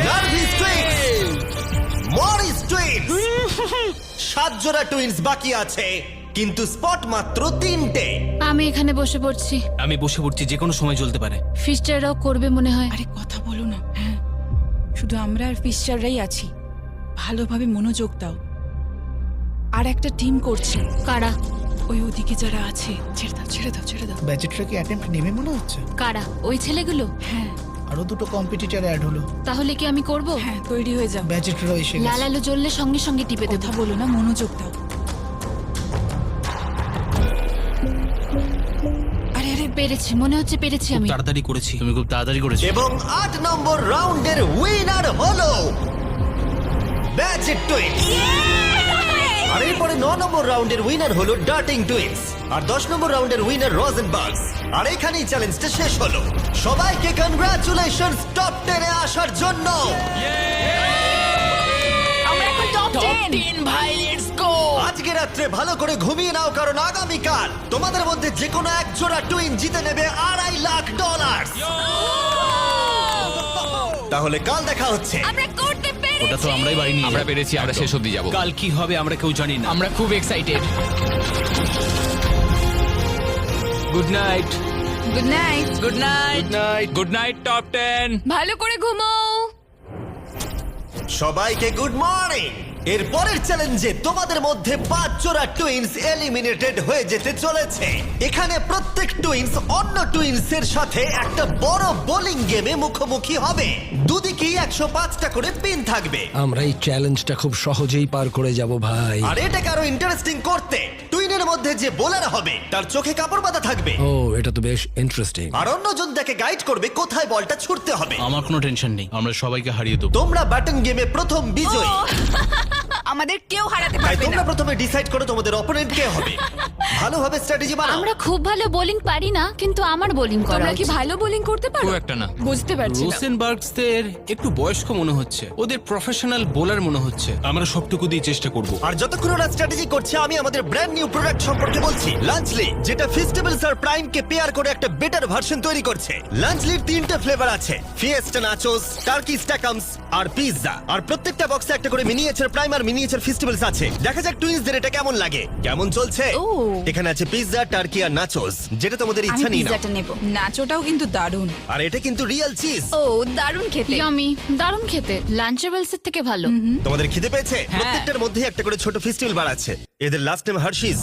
Speaker 1: নার্ভিস টুইনস, মরিস টুইনস। 7 জোড়া টুইনস বাকি আছে, কিন্তু স্পট মাত্র 3টে।
Speaker 4: আমি এখানে বসে পড়ছি।
Speaker 10: আমি বসে পড়ছি, যে কোনো সময় জ্বলতে পারে।
Speaker 4: ফিস্টাররাও করবে মনে হয়।
Speaker 9: আরে কথা বলো না। হ্যাঁ শুধু আমরা আর ফিশাররাই আছি, ভালোভাবে মনোযোগ দাও। আর একটা টিম করছে,
Speaker 4: কারা?
Speaker 9: ওই ওদিকে যারা আছে। ছেড়ে দাও ছেড়ে দাও ছেড়ে দাও।
Speaker 6: ব্যাচেটরা কি অ্যাটেম্প্ট নেবে মনে হচ্ছে?
Speaker 4: কারা? ওই ছেলেগুলো?
Speaker 9: হ্যাঁ
Speaker 6: আরো 2টো কম্পিটিটর অ্যাড হলো।
Speaker 4: তাহলে কি আমি করব?
Speaker 9: হ্যাঁ তৈরি হয়ে যাও।
Speaker 6: ব্যাচেটরা এসে
Speaker 4: লাল
Speaker 6: গেছে।
Speaker 4: আলো জ্বললে সঙ্গে সঙ্গে টিপে দেবো।
Speaker 9: কথা বলো না, মনোযোগ দাও। আরে আরে
Speaker 4: পেরেছি, মনে হচ্ছে পেরেছি আমি।
Speaker 10: তাড়াতাড়ি করেছি।
Speaker 5: তুমি খুব তাড়াতাড়ি করেছো।
Speaker 1: এবং 8 নম্বর রাউন্ডের উইনার হলো ব্যাচেট টুইনস। আর এরপরে 9 নম্বর রাউন্ডের উইনার হলো ডার্টিং টুইনস। আর 10 নম্বর রাউন্ডের উইনার রোজেনবার্গস। আর এখানেই চ্যালেঞ্জটা শেষ হলো। সবাইকে কনগ্রাচুলেশনস টপ 10 এ আসার জন্য।
Speaker 2: আমরা এখন টপ
Speaker 7: টপ
Speaker 2: 10।
Speaker 7: 10 ভাই, লেটস গো।
Speaker 1: আজকে রাত্রে ভালো করে ঘুমিয়ে নাও, কারণ আগামীকাল তোমাদের মধ্যে যে কোনো এক জোড়া টুইন জিতে নেবে $2.5 লাখ। তাহলে কাল দেখা হচ্ছে।
Speaker 2: আমরা করতে পেরেছি।
Speaker 5: ওটা তো আমরাই বাড়ি নিয়ে
Speaker 3: আমরা
Speaker 5: যাবো।
Speaker 3: পেরেছি, আমরা শেষ অবধি যাব।
Speaker 10: কাল কি হবে আমরা কেউ জানি না।
Speaker 7: আমরা খুব excited.
Speaker 10: Good night.
Speaker 9: Good night.
Speaker 7: Good night.
Speaker 3: Good night top 10।
Speaker 2: ভালো করে ঘুমাও।
Speaker 1: সবাইকে গুড মর্নিং। এর পরের চ্যালেঞ্জে তোমাদের মধ্যে 5 জোড়া টুইনস এলিমিনেটেড হয়ে যেতে চলেছে। এখানে প্রত্যেক টুইনস অন্য টুইনসের সাথে একটা বড় বোলিং গেমে মুখোমুখি হবে। দুদিকেই 105টা করে পিন থাকবে।
Speaker 8: আমরা এই চ্যালেঞ্জটা খুব সহজেই পার করে যাব ভাই।
Speaker 1: আর এটাকে আরো ইন্টারেস্টিং করতে টুইনের টিমের মধ্যে যে বোলার হবে তার চোখে কাপড় বাঁধা থাকবে,
Speaker 8: ও এটা তো বেশ ইন্টারেস্টিং।
Speaker 1: আর অন্যজন তাকে গাইড করবে কোথায় বলটা ছুটতে হবে।
Speaker 5: আমার কোনো টেনশন নেই, আমরা সবাইকে হারিয়ে দেবো।
Speaker 1: তোমরা ব্যাটন গেমে প্রথম বিজয়ী,
Speaker 9: আমাদের কেউ হারাতে
Speaker 1: তাই
Speaker 9: পারবে
Speaker 1: তোমরা
Speaker 9: না।
Speaker 1: প্রথমে ডিসাইড করো তোমাদের অপোনেন্ট কে হবে। ভালোভাবে স্ট্র্যাটেজি বানাও।
Speaker 4: আমরা খুব ভালো বোলিং পারি না, কিন্তু আমার বোলিং করা
Speaker 2: তোমরা কি
Speaker 4: উচিত।
Speaker 2: ভালো বোলিং করতে পারো?
Speaker 3: খুব একটা না।
Speaker 9: বুঝতে পারছি না।
Speaker 10: রোসেনবার্গসদের একটু বয়স্ক মনে হচ্ছে, ওদের প্রফেশনাল বোলার মনে হচ্ছে। আমরা সবটুকু দিয়ে চেষ্টা করব।
Speaker 1: আর যতক্ষণ ওরা স্ট্র্যাটেজি করছে আমি আমাদের ব্র্যান্ড নিউ প্রোডাক্ট সম্পর্কে বলছি, লাঞ্চলি, যেটা ফেস্টিভ্যালস আর প্রাইম কে পেয়ার করে একটা বেটার ভার্সন তৈরি করছে। লাঞ্চলির 3টে ফ্লেভার আছে, ফিয়েস্টা নাচোস, টার্কি স্ট্যাকামস আর পিৎজা। আর প্রত্যেকটা বক্সে একটা করে মিনিয়েচার প্রাইম আর মিনিয়েচার ফেস্টিভ্যালস আছে। দেখা যাক টুইনসদের এটা কেমন লাগে। কেমন চলছে?
Speaker 2: ও।
Speaker 1: এখানে আছে পিৎজা, টার্কি আর নাচোস, যেটা তোমাদের
Speaker 9: আমি
Speaker 1: ইচ্ছা নেই না।
Speaker 9: পিৎজাটা নেব। নাচোটাও কিন্তু দারুণ।
Speaker 1: আর এটা কিন্তু রিয়েল চিজ।
Speaker 2: ও দারুণ খেতে।
Speaker 4: ইয়ামি, দারুণ খেতে, লাঞ্চেবলসের থেকে ভালো।
Speaker 1: তোমাদের খিদে পেয়েছে?
Speaker 9: হ্যাঁ।
Speaker 1: প্রত্যেকটার মধ্যে একটা করে ছোট ফেস্টিভ্যাল বার আছে। এদের লাস্ট নেম হার্শিস।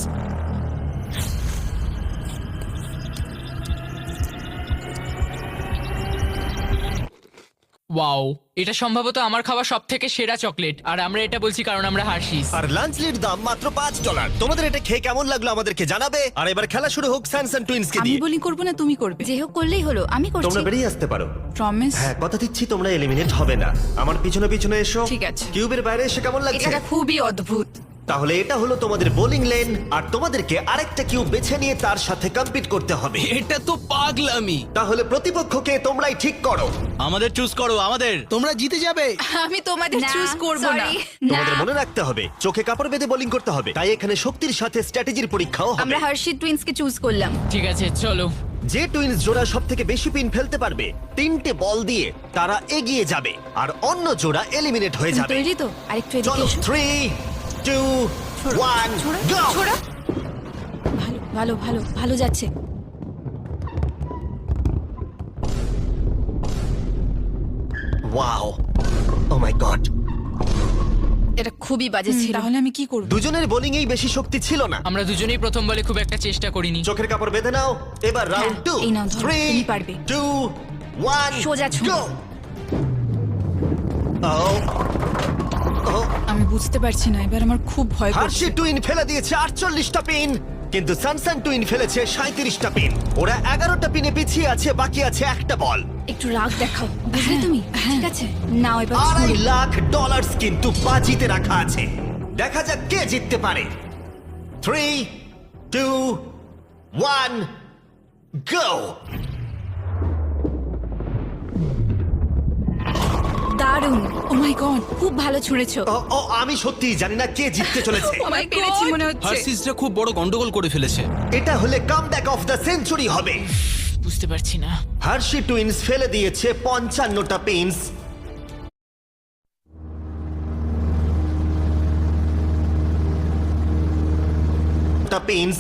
Speaker 7: ওয়াও, এটা সম্ভবত আমার খাওয়া সব থেকে সেরা চকলেট, আর আমরা এটা বলছি কারণ আমরা হার্শিস।
Speaker 1: আর লাঞ্চলির দাম মাত্র $5। তোমাদের এটা খেয়ে কেমন লাগলো আমাদেরকে জানাবে। আর এবার খেলা শুরু হোক স্যামসাং টুইনসকে
Speaker 9: আমি
Speaker 1: দিয়ে।
Speaker 9: বোলিং করবো না তুমি করবে?
Speaker 4: যে হোক করলেই হলো, আমি করছি।
Speaker 1: তোমরা বেরিয়ে আসতে পারো।
Speaker 9: প্রমিস?
Speaker 1: হ্যাঁ, কথা দিচ্ছি তোমরা এলিমিনেট হবে না। আমার পিছনে পিছনে এসো।
Speaker 9: ঠিক আছে।
Speaker 1: কিউবের বাইরে এসে কেমন লাগছে?
Speaker 9: এটা খুবই অদ্ভুত।
Speaker 1: তাহলে এটা হলো তোমাদের বোলিং লেন, আর তোমাদেরকে আরেকটা কিউব বেছে নিয়ে তার সাথে কম্পিট করতে হবে।
Speaker 10: এটা তো পাগলামি।
Speaker 1: তাহলে প্রতিপক্ষকে তোমরাই ঠিক করো।
Speaker 5: আমাদের চুজ করো, আমাদের।
Speaker 6: তোমরা জিতে যাবে।
Speaker 9: আমি তোমাদের
Speaker 4: না,
Speaker 9: চুজ করব না।
Speaker 4: sorry,
Speaker 1: তোমাদের
Speaker 4: না।
Speaker 1: মনে রাখতে হবে চোখে কাপড় বেঁধে বোলিং করতে হবে, তাই এখানে শক্তির সাথে স্ট্র্যাটেজির পরীক্ষাও হবে।
Speaker 4: আমরা হার্শি টুইন্সকে চুজ করলাম।
Speaker 7: ঠিক আছে, চলো।
Speaker 1: যে টুইনস জোড়া সব থেকে বেশি পিন ফেলতে পারবে 3টে বল দিয়ে তারা এগিয়ে যাবে, আর অন্য জোড়া এলিমিনেট হয়ে
Speaker 4: তুমি
Speaker 1: যাবে।
Speaker 4: তৈরি তো? আরেকটু এদিকে
Speaker 1: চলো,
Speaker 4: এসো।
Speaker 1: 3, 2, 1, go!
Speaker 9: ছোড়া। ভালো ভালো ভালো ভালো যাচ্ছে।
Speaker 1: Wow! Oh my God!
Speaker 9: এটা খুবই বাজে ছিল। তাহলে আমি কি করব?
Speaker 1: দুজনের বোলিং এই বেশি শক্তি ছিল না।
Speaker 7: আমরা দুজনেই প্রথম বলে খুব একটা চেষ্টা করিনি।
Speaker 1: চোখের কাপড় বেঁধে নাও। এবার রাউন্ড 2,
Speaker 9: এই নাও, ধরো,
Speaker 1: 3,
Speaker 9: তুমি পারবে।
Speaker 1: 2, 1,
Speaker 4: সোজা ছুঁড়ো।
Speaker 1: go! Oh! Oh!
Speaker 9: আমি বুঝতে পারছি না, এবার আমার খুব ভয় করছে।
Speaker 1: হার্শি টুইন ফেলে দিয়েছে 48টা পিন, কিন্তু স্যামসাং টুইন ফেলেছে 37টা পিন। ওরা 11টা পিনে পিছিয়ে আছে, বাকি আছে একটা বল।
Speaker 4: একটু রাগ দেখাও, বুঝলে তুমি? ঠিক আছে, নাও এবার
Speaker 1: $2.5
Speaker 4: ছুঁড়ো।
Speaker 1: লাখ কিন্তু বাজিতে রাখা আছে। দেখা যাক কে জিততে পারে। 3, 2, 1, go!
Speaker 4: দারুণ,
Speaker 9: ও মাই গড।
Speaker 4: খুব ভালো ছুঁড়েছো।
Speaker 1: ও আমি সত্যিই জানি না কে জিততে চলেছে।
Speaker 9: আমি পেরেছি মনে হচ্ছে।
Speaker 10: হার্সিসরা খুব বড় গন্ডগোল করে ফেলেছে।
Speaker 1: এটা হলে কামব্যাক অফ দ্য সেঞ্চুরি হবে।
Speaker 7: বুঝতে পারছি না।
Speaker 1: হার্শি টুইনস ফেলে দিয়েছে 55টা পিনস। পিনস।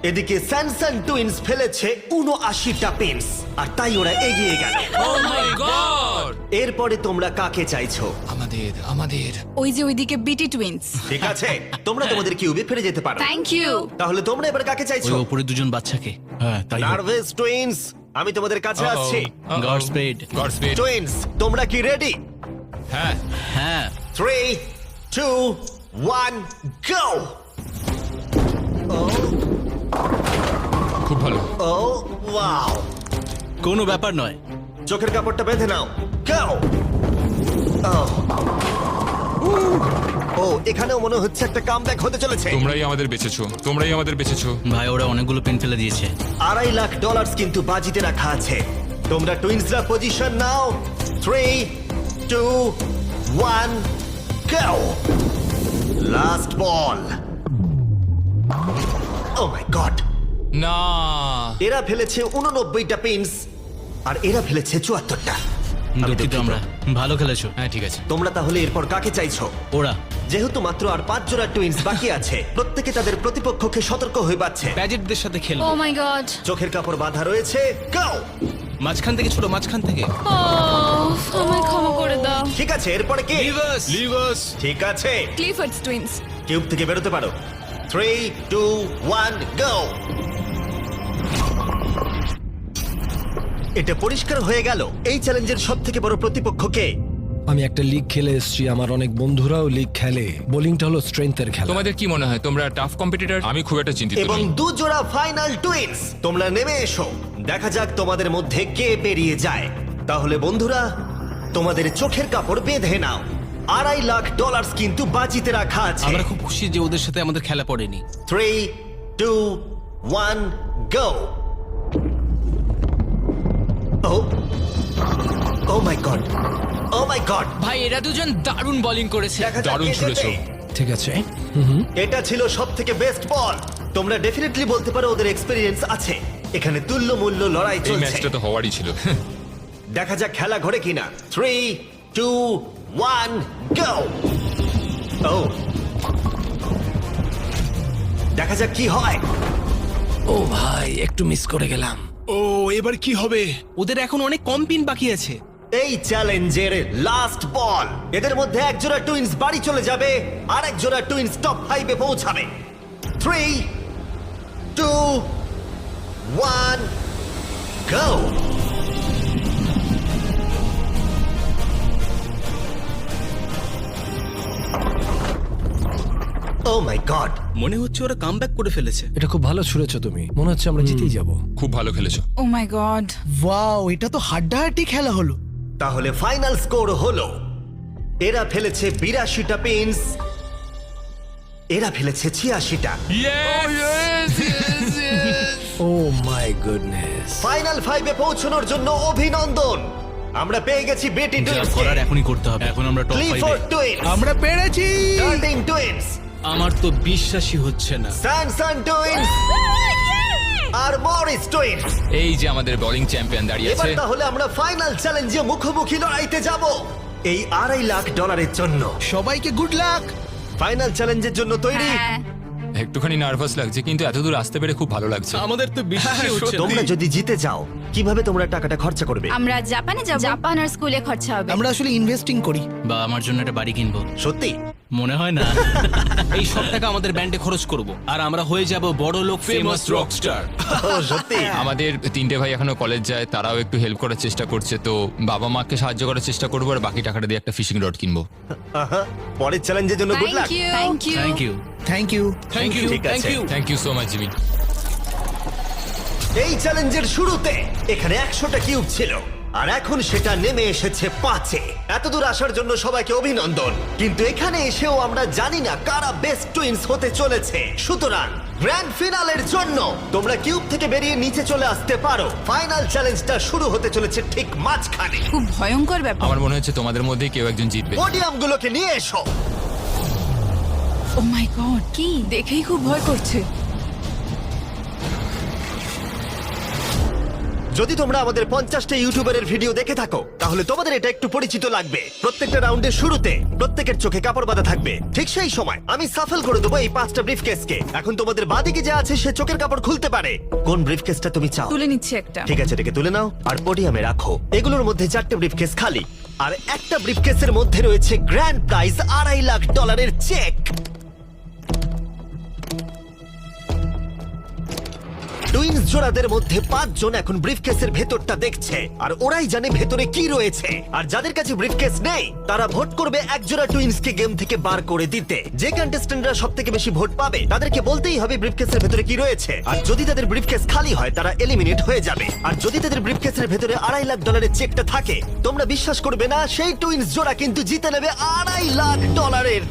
Speaker 1: এদিকে স্যামসাং টুইনস ফেলেছে 79টা পিনস, আর তাই ওরা এগিয়ে গেল।
Speaker 3: ও মাই গড!
Speaker 1: এরপরে তোমরা কাকে চাইছো?
Speaker 3: আমাদের
Speaker 9: ওই যে ওইদিকে বিটি টুইন্স।
Speaker 1: ঠিক আছে, তোমরা তোমাদের কিউবে ফিরে যেতে পারো।
Speaker 4: Thank you.
Speaker 1: তাহলে তোমরা এবার কাকে
Speaker 5: ওই
Speaker 1: চাইছো?
Speaker 5: ওপরে দুজন বাচ্চাকে। হ্যাঁ, তাই
Speaker 1: নার্ভাস টুইনস, আমি তোমাদের কাছে আসছি।
Speaker 5: Godspeed.
Speaker 3: গডস্পিড।
Speaker 1: টুইনস, তোমরা কি রেডি?
Speaker 3: হ্যাঁ,
Speaker 5: হ্যাঁ,
Speaker 1: 3, 2, 1, go!
Speaker 3: খুব ভালো।
Speaker 1: ও ওয়াও!
Speaker 5: কোনো ব্যাপার নয়।
Speaker 1: চোখের কাপড়টা বেঁধে নাও। Go! ও এখানেও মনে হচ্ছে একটা কামব্যাক হতে চলেছে।
Speaker 3: তোমরাই আমাদের বেঁচেছো।
Speaker 5: ভাই, ওরা অনেকগুলো পেন ফেলে দিয়েছে।
Speaker 1: $2.5 লাখ কিন্তু বাজিতে রাখা আছে। তোমরা টুইনসরা পজিশন নাও। 3, 2, 1, go! Last ball. Oh my god!
Speaker 3: না,
Speaker 1: এরা ফেলেছে 89টা পিনস, আর এরা ফেলেছে 74টা।
Speaker 5: দুঃখিত আমরা। ভালো খেলেছো।
Speaker 3: হ্যাঁ ঠিক আছে।
Speaker 1: তোমরা তাহলে এরপর কাকে চাইছো?
Speaker 5: ওরা।
Speaker 1: যেহেতু মাত্র আর 5 জোড়া টুইনস বাকি আছে, প্রত্যেকে তাদের প্রতিপক্ষকে সতর্ক হয়ে পাচ্ছে।
Speaker 10: প্যাজেটদের সাথে
Speaker 4: ও
Speaker 10: খেলবো।
Speaker 4: মাই গড।
Speaker 1: চোখের কাপড় বাঁধা রয়েছে। Go!
Speaker 10: মাঝখান থেকে ছোট, মাঝখান থেকে।
Speaker 4: ও আমায় ক্ষমা করে দাও।
Speaker 1: ঠিক আছে, এরপরে কি?
Speaker 10: লিভার্স।
Speaker 1: ঠিক আছে,
Speaker 2: ক্লিফোর্ডস টুইনস।
Speaker 1: কিউব থেকে বেরোতে পারো। 3, 2, 1, go! এটা পরিষ্কার হয়ে গেল এই চ্যালেঞ্জের সব থেকে বড় প্রতিপক্ষকে
Speaker 8: আমি একটা লিগ খেলে এসেছি, আমার অনেক বন্ধুরাও লিগ খেলে। বোলিংটা হলো স্ট্রেংথের খেলা।
Speaker 3: তোমাদের কি মনে হয় তোমরা টাফ কম্পিটিটর? আমি খুব একটা চিন্তিত
Speaker 1: এবং
Speaker 3: নই।
Speaker 1: দু জোড়া ফাইনাল টুইন্স, তোমরা নেমে এসো। দেখা যাক তোমাদের মধ্যে কে পেরিয়ে যায়। তাহলে বন্ধুরা, তোমাদের চোখের কাপড় বেঁধে নাও। $2.5 লাখ কিন্তু বাজিতে রাখা আছে।
Speaker 10: আমরা খুব খুশি যে ওদের সাথে আমাদের খেলা পড়েনি।
Speaker 1: 3, 2, 1, go! Oh! Oh my God! Oh my God!
Speaker 7: ভাই এরা দুজন দারুণ বোলিং করেছে।
Speaker 1: দেখা যাক
Speaker 3: দারুণ
Speaker 1: কে
Speaker 3: ছুড়েছো।
Speaker 1: জেতে।
Speaker 8: ঠিক আছে,
Speaker 1: এটা ছিল সবথেকে বেস্ট বল। তোমরা ডেফিনেটলি বলতে পারো ওদের এক্সপেরিয়েন্স আছে। এখানে তুল্য মূল্য লড়াই
Speaker 3: এই
Speaker 1: চলছে।
Speaker 3: ম্যাচটা তো হওয়ারই ছিল।
Speaker 1: দেখা যাক খেলা ঘরে কিনা। 3, 2, 1, go! Oh! দেখা যাক কি হয়।
Speaker 8: ও ভাই একটু মিস করে গেলাম।
Speaker 10: ও এবার কি হবে? ওদের এখন অনেক কম পিন বাকি আছে।
Speaker 1: এই চ্যালেঞ্জের লাস্ট বল। এদের মধ্যে এক জোড়া টুইন্স বাড়ি চলে যাবে, আর এক জোড়া টুইন্স টপ 5-এ পৌঁছাবে। 3, 2, 1, go! Oh my God!
Speaker 10: মনে হচ্ছে ওরা কামব্যাক করে ফেলেছে।
Speaker 8: এটা খুব ভালো ছুড়েছো তুমি, মনে হচ্ছে আমরা জিতেই যাব।
Speaker 3: খুব ভালো খেলেছো।
Speaker 9: ও মাই গড,
Speaker 6: ওয়াও, এটা তো হাড্ডাহাড্ডি খেলা হলো।
Speaker 1: তাহলে ফাইনাল স্কোর হলো, এরা ফেলেছে 82টা পিনস, এরা ফেলেছে 86টা।
Speaker 8: ও মাই গুডনেস।
Speaker 1: ফাইনাল 5-এ পৌঁছানোর জন্য অভিনন্দন। আমরা পেয়ে গেছি বেটি
Speaker 5: যা
Speaker 1: টুইন্স,
Speaker 5: করার এখনই করতে হবে। এখন আমরা টপ
Speaker 1: ক্লিফোর্ড
Speaker 5: 5-এ।
Speaker 1: টুইন্স,
Speaker 6: আমরা পেরেছি।
Speaker 1: টার্নিং টুইন্স,
Speaker 5: আমার তো বিশ্বাসই হচ্ছে না।
Speaker 1: স্যামসন টুইন্স আর মরিস টুইন্স।
Speaker 3: এই যে আমাদের বোলিং চ্যাম্পিয়ন দাঁড়িয়ে
Speaker 1: এবার
Speaker 3: আছে।
Speaker 1: তাহলে আমরা ফাইনাল চ্যালেঞ্জে মুখোমুখি লড়াইতে যাব এই $2.5 লাখ জন্য।
Speaker 6: সবাইকে গুড লাক।
Speaker 1: ফাইনাল চ্যালেঞ্জের জন্য তৈরি?
Speaker 2: হ্যাঁ।
Speaker 3: একটুখানি নার্ভাস লাগছে, কিন্তু এতদূর আসতে পেরে খুব ভালো লাগছে।
Speaker 10: আমাদের তো বিশ্বাসই হচ্ছে না।
Speaker 1: তোমরা যদি জিতে যাও, কিভাবে তোমরা টাকাটা খরচা করবে?
Speaker 4: আমরা জাপানে যাব। জাপান আর স্কুলে খরচা হবে।
Speaker 6: আমরা আসলে ইনভেস্টিং করি।
Speaker 5: বা আমার জন্য একটা বাড়ি কিনবো।
Speaker 1: সত্যি?
Speaker 5: মনে হয় না।
Speaker 10: এই সব টাকা আমাদের ব্যান্ডে খরচ করব, আর আমরা হয়ে যাব বড় লোক, ফেমাস রকস্টার।
Speaker 1: ও, সত্যি?
Speaker 3: আমাদের 3টে ভাই এখনো কলেজ যায়, তারাও একটু হেল্প করার চেষ্টা করছে, তো বাবা মাকে সাহায্য করার চেষ্টা করবো, আর বাকি টাকাটা দিয়ে একটা ফিশিং রড কিনবো।
Speaker 1: আহা, পরের চ্যালেঞ্জের জন্য good luck.
Speaker 2: Thank you.
Speaker 5: Thank you.
Speaker 6: Thank you.
Speaker 10: Thank you,
Speaker 1: ঠিক
Speaker 10: থ্যাংক
Speaker 1: আছে।
Speaker 10: You.
Speaker 3: Thank you so much Jimmy.
Speaker 1: এই চ্যালেঞ্জের শুরুতে এখানে 100টা কিউব ছিল, আর এখন সেটা নেমে এসেছে 5-এ। এতদূর আসার জন্য সবাইকে অভিনন্দন। কিন্তু এখানে এসেও আমরা জানি না কারা বেস্ট টুইন্স হতে চলেছে। সুতরাং গ্র্যান্ড ফিনালের জন্য তোমরা কিউব থেকে বেরিয়ে নিচে চলে আসতে পারো। ফাইনাল চ্যালেঞ্জটা শুরু হতে চলেছে ঠিক মাঝখানে।
Speaker 9: খুব ভয়ঙ্কর ব্যাপার।
Speaker 3: আমার মনে হচ্ছে তোমাদের মধ্যেই কেউ একজন জিতবে।
Speaker 1: পোডিয়ামগুলোকে নিয়ে এসো।
Speaker 9: ও মাই গড, কি দেখেই খুব ভয় করছে।
Speaker 1: যদি তোমরা আমাদের 50টা ইউটিউবারের ভিডিও দেখে থাকো, তাহলে তোমাদের এটা একটু পরিচিত লাগবে। প্রত্যেকটা রাউন্ডের শুরুতে প্রত্যেকের চোখে কাপড় বাঁধা থাকবে। ঠিক সেই সময় আমি সাফল করে দেবো এই 5টা ব্রিফকেসকে। এখন তোমাদের বাদিকে যে আছে সে চোখের কাপড় খুলতে পারে। কোন ব্রিফকেসটা তুমি চাও?
Speaker 9: তুলে নিচ্ছে একটা।
Speaker 1: ঠিক আছে, এটাকে তুলে নাও আর পোডিয়ামে রাখো। এগুলোর মধ্যে 4টে ব্রিফকেস খালি, আর একটা ব্রিফকেসের মধ্যে রয়েছে grand prize $2.5 lakh cheque. Twins জোড়াদের মধ্যে 5 জন এখন ব্রিফকেসের ভেতরটা দেখছে, আর ওরাই জানে ভেতরে কি রয়েছে। আর যাদের কাছে ব্রিফকেস নেই, তারা ভোট করবে এক জোড়া টুইন্সকে গেম থেকে বার করে দিতে। যে কন্টেস্ট্যান্টরা সবথেকে বেশি ভোট পাবে, তাদেরকে বলতেই হবে ব্রিফকেসের ভেতরে কি রয়েছে। আর যদি তাদের ব্রিফকেস খালি হয়, তারা এলিমিনেট হয়ে যাবে। আর যদি তাদের ব্রিফকেসের ভেতরে $2.5 লাখ চেকটা থাকে, তোমরা বিশ্বাস করবে না, সেই টুইন্স জোড়া কিন্তু জিতে নেবে $2.5 লাখ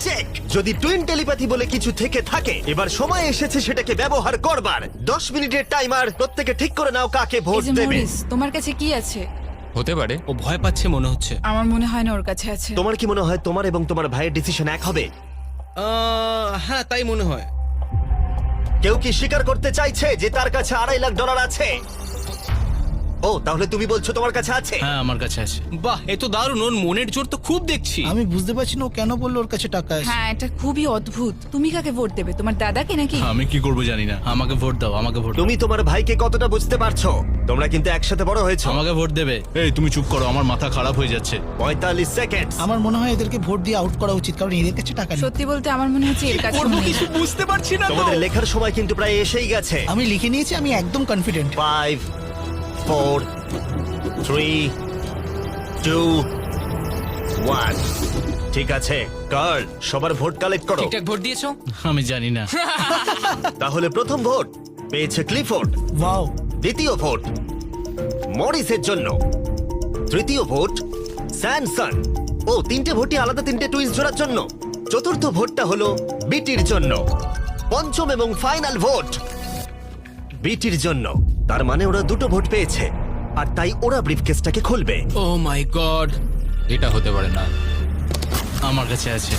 Speaker 1: চেক। যদি টুইন টেলিপ্যাথি বলে কিছু থেকে থাকে, এবার সময় এসেছে সেটাকে ব্যবহার করবার। 10 মিনিটের টাইমার। প্রত্যেকে ঠিক করে নাও কাকে ভোট
Speaker 9: এই যে
Speaker 1: দেবে।
Speaker 9: মরিস, তোমার কাছে কি আছে?
Speaker 3: হতে পারে।
Speaker 10: ও ভয় পাচ্ছে মনে হচ্ছে।
Speaker 9: আমার মনে হয় না ওর কাছে আছে।
Speaker 1: তোমার কি মনে হয় তোমার এবং তোমার ভাইয়ের ডিসিশন এক হবে?
Speaker 10: হ্যাঁ, তাই মনে হয়।
Speaker 1: কেউ কি স্বীকার করতে চাইছে যে তার কাছে $2.5 লাখ আছে? ও, তাহলে তুমি বলছো তোমার কাছে আছে?
Speaker 5: হ্যাঁ আমার কাছে আছে।
Speaker 10: বাহ, এ তো দারুণ। ওর মনের জোর তো খুব দেখছি।
Speaker 6: আমি বুঝতে পারছি না ও কেন বললো ওর কাছে টাকা আছে।
Speaker 9: হ্যাঁ, এটা খুবই অদ্ভুত। তুমি কাকে ভোট দেবে? তোমার দাদাকে নাকি?
Speaker 5: আমি কি করবো জানি না। আমাকে ভোট দাও, আমাকে ভোট দাও।
Speaker 1: তুমি তোমার ভাইকে কতটা বুঝতে পারছো? তোমরা কিন্তু একসাথে বড় হয়েছো।
Speaker 5: আমাকে ভোট দেবে। এই তুমি চুপ করো, আমার মাথা খারাপ হয়ে যাচ্ছে।
Speaker 1: 45 সেকেন্ড।
Speaker 6: আমার মনে হয় এদেরকে ভোট দিয়ে আউট করা উচিত, কারণ এদের কাছে টাকা নেই।
Speaker 9: সত্যি বলতে আমার মনে হচ্ছে এর কাছে
Speaker 10: করবো
Speaker 9: নেই।
Speaker 10: কিছু বুঝতে পারছি না তো।
Speaker 1: তোমাদের লেখার সময় কিন্তু প্রায় এসেই গেছে।
Speaker 6: আমি লিখে নিয়েছি, আমি একদম কনফিডেন্ট।
Speaker 1: 5, 4, 3, 2, 1। ঠিক আছে কার্ল, সবার ভোট কালেক্ট করো।
Speaker 7: ঠিকঠাক ভোট দিয়েছো?
Speaker 5: আমি জানি না।
Speaker 1: তাহলে প্রথম ভোট পেয়েছে ক্লিফোর্ড,
Speaker 6: ওয়াও,
Speaker 1: দ্বিতীয় ভোট মরিসের জন্য, তৃতীয় ভোট স্যামসন। ও, তিনটে ভোটই আলাদা, তিনটে টুইস্ট জোড়ার জন্য। চতুর্থ ভোটটা হলো বিটির জন্য। পঞ্চম এবং ফাইনাল ভোট বিটির জন্য। তার মানে ওরা দুটো ভোট পেয়েছে, আর তাই ওরা ব্রিফকেসটাকে খুলবে।
Speaker 10: ও মাই গড।
Speaker 3: এটা হতে পারে না।
Speaker 5: আমার কাছে আছে।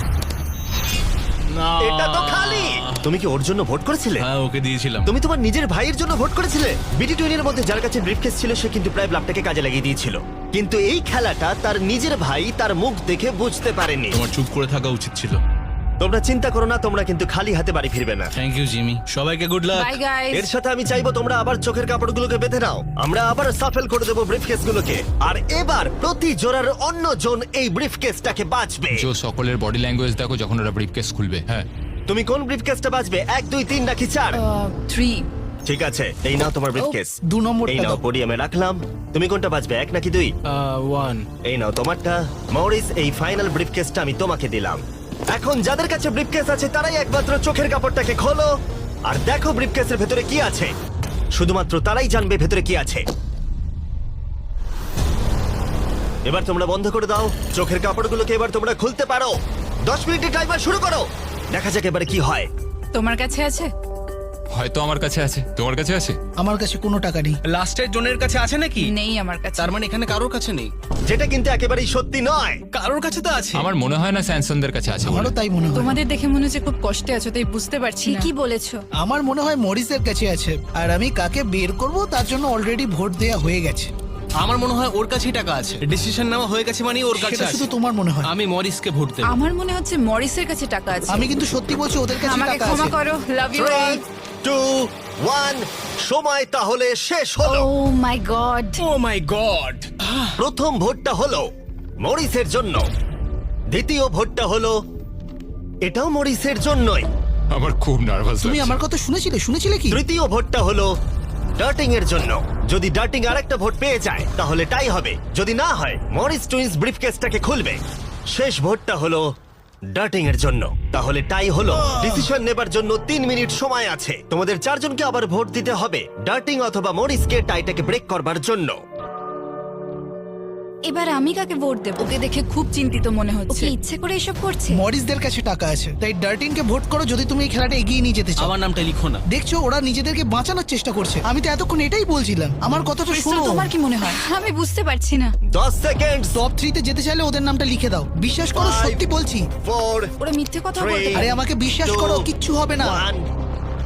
Speaker 10: না,
Speaker 1: এটা তো খালি। তুমি কি ওর জন্য ভোট করেছিলে?
Speaker 5: হ্যাঁ, ওকে দিয়েছিলাম।
Speaker 1: তুমি তোমার নিজের ভাইয়ের জন্য ভোট করেছিলে? বিটি টুইনের মধ্যে যার কাছে ব্রিফকেস ছিল সে কিন্তু প্রায় ব্লাফটাকে কাজে লাগিয়ে দিয়েছিল, কিন্তু এই খেলাটা তার নিজের ভাই তার মুখ দেখে বুঝতে পারেনি।
Speaker 5: তোমার চুপ করে থাকা উচিত ছিল।
Speaker 1: তোমরা চিন্তা করো না, তোমরা কিন্তু খালি হাতে বাড়ি ফিরবে না।
Speaker 5: থ্যাংক ইউ জিমি, সবাইকে গুড লাক।
Speaker 9: Bye guys.
Speaker 1: এর সাথে আমি চাইবো তোমরা আবার চোখের কাপড়গুলোকে বেঁধে নাও। আমরা আবার সাফেল করে দেবো ব্রিফকেসগুলোকে, আর এবার প্রতি জোড়ার অন্য জন এই ব্রিফকেসটাকে বাঁচবে।
Speaker 3: জো, সকলের বডি ল্যাঙ্গুয়েজ দেখো যখন ওরা ব্রিফকেস খুলবে। হ্যাঁ,
Speaker 1: তুমি কোন ব্রিফকেসটা বাঁচবে? 1, 2, 3 নাকি 4?
Speaker 9: 3।
Speaker 1: ঠিক আছে, এই নাও তোমার ব্রিফকেস।
Speaker 6: 2 নম্বরটা
Speaker 1: এই নাও
Speaker 6: দাও।
Speaker 1: পোডিয়ামে রাখলাম। তুমি কোনটা বাঁচবে, 1 নাকি 2?
Speaker 10: 1।
Speaker 1: এই নাও তোমারটা। মরিস, এই ফাইনাল ব্রিফকেসটা আমি তোমাকে দিলাম। এখন যাদের কাছে ব্রিফকেস আছে তারাই একমাত্র চোখের কাপড়টাকে খোলো আর দেখো ব্রিফকেসের ভেতরে কি আছে। শুধুমাত্র তারাই জানবে ভেতরে কি আছে। এবার তোমরা বন্ধ করে দাও চোখের কাপড়গুলোকে। এবার তোমরা খুলতে পারো। 10 মিনিটের টাইমার শুরু করো। দেখা যাক এবারে কি হয়।
Speaker 9: তোমার কাছে আছে?
Speaker 3: হয়তো আমার কাছে আছে। তোমার কাছে আছে?
Speaker 6: আমার কাছে কোনো টাকা নেই।
Speaker 10: লাস্টের জনের কাছে আছে নাকি?
Speaker 9: নেই আমার কাছে।
Speaker 10: তার মানে এখানে কারোর কাছে নেই।
Speaker 1: যেটা কিন্তু একেবারেই সত্যি নয়।
Speaker 10: কারোর কাছে তো আছে।
Speaker 3: আমার মনে হয় না স্যামসনদের কাছে আছে বলে।
Speaker 6: আমারও তাই মনে হয়।
Speaker 9: তোমাদের দেখে মনে হচ্ছে খুব কষ্টে আছো, তাই বুঝতে পারছি না।
Speaker 4: ঠিকই বলেছো।
Speaker 6: আমার মনে হয় মরিসের কাছে আছে, আর আমি কাকে বের করব তার জন্য অলরেডি ভোট দেয়া হয়ে গেছে।
Speaker 10: আমার মনে হয় ওর কাছেই টাকা আছে। ডিসিশন নেওয়া হয়ে গেছে মানে ওর কাছে
Speaker 6: সেটা
Speaker 10: আছে।
Speaker 6: শুধু তোমার মনে হয়।
Speaker 10: আমি মরিসকে ভোট দেব।
Speaker 9: আমার মনে হচ্ছে মরিসের কাছে টাকা আছে।
Speaker 6: আমি কিন্তু সত্যি বলছি, ওদের কাছে
Speaker 9: আমাকে
Speaker 6: টাকা
Speaker 9: ক্ষমা
Speaker 6: আছে।
Speaker 9: করো। Love you.
Speaker 1: 3, 2, 1, সময় তাহলে শেষ হলো।
Speaker 4: ও my god.
Speaker 10: O my god.
Speaker 1: প্রথম ভোটটা হলো মরিসের জন্য, দ্বিতীয় ভোটটা হলো এটাও মরিসের জন্যই,
Speaker 3: আমার খুব নার্ভাস
Speaker 6: তুমি আমার কথা শুনেছিলে কি?
Speaker 1: তৃতীয় ভোটটা হলো ডার্টিং এর জন্য। যদি ডার্টিং আরেকটা ভোট পেয়ে যায় তাহলে টাই হবে, যদি না হয় মরিস টুইন্স ব্রিফকেসটাকে খুলবে। শেষ ভোটটা হলো ডার্টিং এর জন্য, তাহলে টাই হলো। ডিসিশন নেবার জন্য 3 মিনিট সময় আছে। তোমাদের 4 জনকে আবার ভোট দিতে হবে ডার্টিং অথবা মরিসকে টাইটাকে ব্রেক করবার জন্য।
Speaker 4: এবার আমি কাকে ভোট দেব?
Speaker 9: ওকে দেখে খুব চিন্তিত মনে
Speaker 4: ওকে
Speaker 9: হচ্ছে।
Speaker 4: ইচ্ছে করে এসব করছে?
Speaker 6: মরিসদের কাছে টাকা আছে, তাই ডার্টিনকে ভোট করো যদি তুমি এই খেলাটা এগিয়ে নিয়ে যেতে চাও।
Speaker 5: আমার নামটা লিখো না।
Speaker 6: দেখছো ওরা নিজেদেরকে বাঁচানোর চেষ্টা করছে। আমি তো এতক্ষণ এটাই বলছিলাম। আমার কথা তো
Speaker 9: ক্রিস্টাল,
Speaker 6: শোনো।
Speaker 9: তোমার কি মনে হয়?
Speaker 4: আমি বুঝতে পারছি না।
Speaker 1: 10 সেকেন্ড।
Speaker 6: টপ 3 তে যেতে চাইলে ওদের নামটা লিখে দাও। বিশ্বাস করো,
Speaker 1: 5,
Speaker 6: সত্যি বলছি।
Speaker 1: 4,
Speaker 9: ওরা মিথ্যে কথা
Speaker 1: 3,
Speaker 9: বলতে
Speaker 6: আরে
Speaker 9: পারে।
Speaker 6: আমাকে বিশ্বাস করো, কিচ্ছু হবে না।
Speaker 1: 1,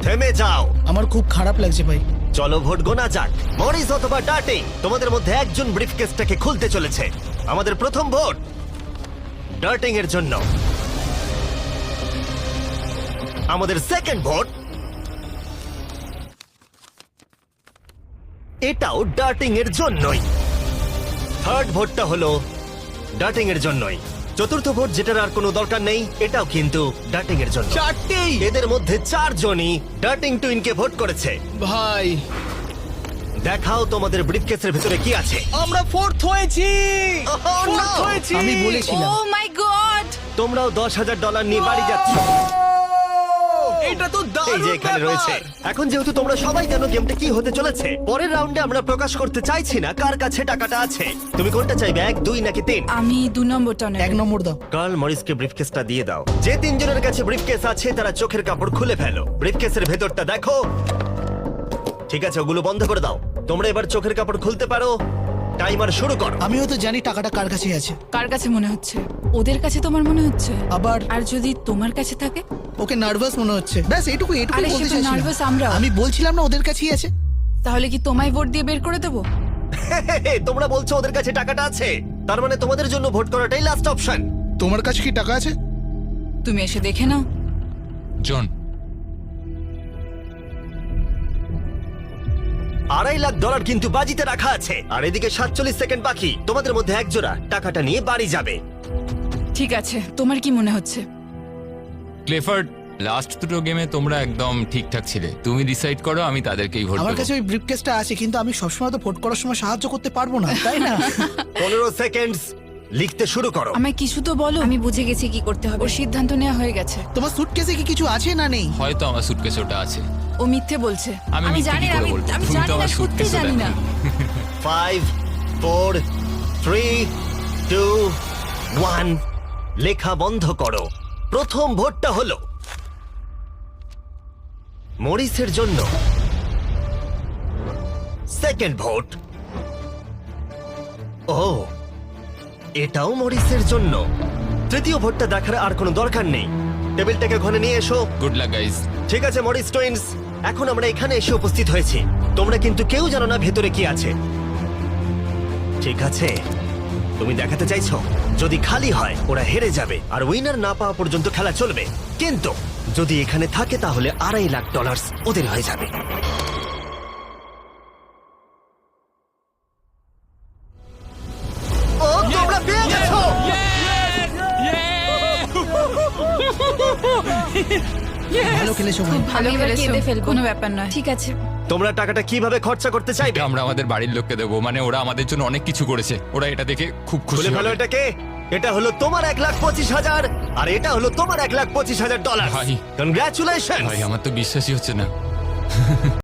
Speaker 1: থেমে যাও।
Speaker 6: আমার খুব খারাপ লাগছে ভাই।
Speaker 1: চলো ভোট গোনা যাক। মরিস অথবা ডার্টিং, তোমাদের মধ্যে একজন ব্রিফকেসটাকে খুলতে চলেছে। আমাদের প্রথম ভোট ডার্টিং এর জন্য। আমাদের সেকেন্ড ভোট এটাও ডার্টিং এর জন্যই। থার্ড ভোটটা হলো ডার্টিং এর জন্যই। চতুর্থ ভোট, যেটার আর কোনো দরকার নেই, এটাও কিন্তু ডার্টিং এর জন্য।
Speaker 10: 4টেই।
Speaker 1: এদের মধ্যে 4 জনই ডার্টিং টুইনকে ভোট করেছে।
Speaker 10: ভাই,
Speaker 1: দেখাও তোমাদের ব্রিফকেসের ভিতরে কি আছে।
Speaker 10: আমরা 4th হয়েছি।
Speaker 1: Oh, no!
Speaker 10: 4th হয়েছি।
Speaker 6: আমি
Speaker 9: ও
Speaker 6: বলেছিলাম।
Speaker 9: মাই গড।
Speaker 1: তোমরাও $10,000 নিয়ে বাড়ি যাচ্ছ।
Speaker 10: এটা তো
Speaker 1: এই
Speaker 10: দারুণ
Speaker 1: যে এখানে
Speaker 10: ব্যাপার।
Speaker 1: রয়েছে। এখন যেহেতু তোমরা সবাই জানো গেমটা কি হতে চলেছে, পরের রাউন্ডে আমরা প্রকাশ করতে চাইছি না কার কাছে টাকাটা আছে। তুমি কোনটা চাইবে, 1, 2 নাকি 3?
Speaker 9: আমি 2 নম্বরটা নেব।
Speaker 6: 1 নম্বর দাও।
Speaker 1: কার্ল মরিসকে ব্রিফকেসটা দিয়ে দাও। যে 3 জনের কাছে ব্রিফকেস আছে তারা চোখের কাপড় খুলে ফেলো। ব্রিফকেসের ভেতরটা দেখো। ঠিক আছে, ওগুলো বন্ধ করে দাও। তোমরা এবার চোখের কাপড় খুলতে পারো। টাইমার শুরু করো।
Speaker 6: আমি হয়তো জানি টাকাটা কার কাছে আছে।
Speaker 9: কার কাছে মনে হচ্ছে? ওদের কাছে তোমার মনে হচ্ছে?
Speaker 6: আবার
Speaker 9: আর যদি তোমার কাছে থাকে?
Speaker 6: ওকে নার্ভাস মনে হচ্ছে। ব্যাস এইটুকু
Speaker 9: আরে
Speaker 6: বলতে
Speaker 9: সে তো
Speaker 6: চাইছিলাম।
Speaker 9: নার্ভাস আমরাও।
Speaker 6: আমি বলছিলাম না ওদের কাছেই আছে।
Speaker 9: তাহলে কি তোমায় ভোট দিয়ে বের করে দেবো?
Speaker 1: তোমরা বলছো ওদের কাছে টাকাটা আছে, তার মানে তোমাদের জন্য ভোট করাটাই লাস্ট অপশন।
Speaker 6: তোমার কাছে কি টাকা আছে?
Speaker 9: তুমি এসে দেখে নাও।
Speaker 3: জন,
Speaker 1: $2.5 লাখ কিন্তু বাজিতে রাখা আছে, আর এদিকে 47 সেকেন্ড বাকি। তোমাদের মধ্যে এক জোড়া টাকাটা নিয়ে বাড়ি যাবে।
Speaker 9: ঠিক আছে, তোমার কি মনে হচ্ছে?
Speaker 3: ক্লেফার্ড, লাস্ট দুটো গেমে তোমরা একদম ঠিকঠাক ছিলে। তুমি ডিসাইড করো, আমি তাদেরকেই ভোট
Speaker 6: আমার
Speaker 3: দেবো।
Speaker 6: কাছে ওই ব্রিফকেসটা আছে, কিন্তু আমি সবসময় তো ভোট করার সময় সাহায্য করতে পারবো না, তাই না?
Speaker 1: 15 সেকেন্ড। লিখতে শুরু করো।
Speaker 9: আমায় কিছু তো বলো।
Speaker 4: আমি বুঝে গেছি কি করতে হবে।
Speaker 9: ওর সিদ্ধান্ত নেওয়া হয়ে গেছে।
Speaker 6: তোমার সুটকেসে কি কিছু আছে না নেই?
Speaker 3: হয়তো আমার সুটকেসে ওটা আছে।
Speaker 9: ও মিথ্যে বলছে।
Speaker 3: আমি
Speaker 9: আমি
Speaker 3: মিথ্যে
Speaker 9: জানি
Speaker 3: কি
Speaker 9: না,
Speaker 3: করে
Speaker 9: আমি
Speaker 3: বলবো?
Speaker 9: আমি
Speaker 3: তুমি তো
Speaker 9: জানি না,
Speaker 3: আমার
Speaker 9: সত্যি
Speaker 3: suitcase-ও
Speaker 9: জানি না।
Speaker 3: দেখোনি।
Speaker 1: 5 4 3 2 1 লেখা বন্ধ করো। প্রথম ভোটটা হলো মরিসের জন্য। সেকেন্ড ভোট, ও এটাও মরিসের জন্য। তৃতীয় ভোটটা দেখার আর কোনো দরকার নেই। টেবিলটাকে ঘরে নিয়ে এসো।
Speaker 3: Good luck guys.
Speaker 1: ঠিক আছে মরিস টুইন্স, এখন আমরা এখানে এসে উপস্থিত হয়েছি। তোমরা কিন্তু কেউ জানো না ভেতরে কি আছে। ঠিক আছে, তুমি দেখাতে চাইছো যদি খালি হয় ওরা হেরে যাবে আর উইনার না পাওয়া পর্যন্ত খেলা চলবে। কিন্তু যদি এখানে থাকে তাহলে $2.5 লাখ ওদের হয়ে যাবে। ও তোমরা পেয়ে গেছো।
Speaker 6: ভালো খেলেছো ভাই।
Speaker 9: ভালো
Speaker 4: আমি এবার
Speaker 9: খেলেছো,
Speaker 4: কেঁদে ফেলবো।
Speaker 9: কোনো ব্যাপার নয়।
Speaker 4: ঠিক আছে।
Speaker 1: তোমরা টাকাটা কিভাবে খরচা করতে চাইবে?
Speaker 3: এটা আমরা আমাদের বাড়ির লোককে দেবো, মানে ওরা আমাদের জন্য অনেক কিছু করেছে, ওরা এটা দেখে খুব খুশি
Speaker 1: খুলে ফেলো
Speaker 3: হবে।
Speaker 1: এটাকে। এটা হলো তোমার $1,25,000 আর এটা হলো তোমার $1,25,000।
Speaker 3: ভাই।
Speaker 1: কনগ্রাচুলেশন।
Speaker 3: ভাই আমার তো বিশ্বাসই হচ্ছে না।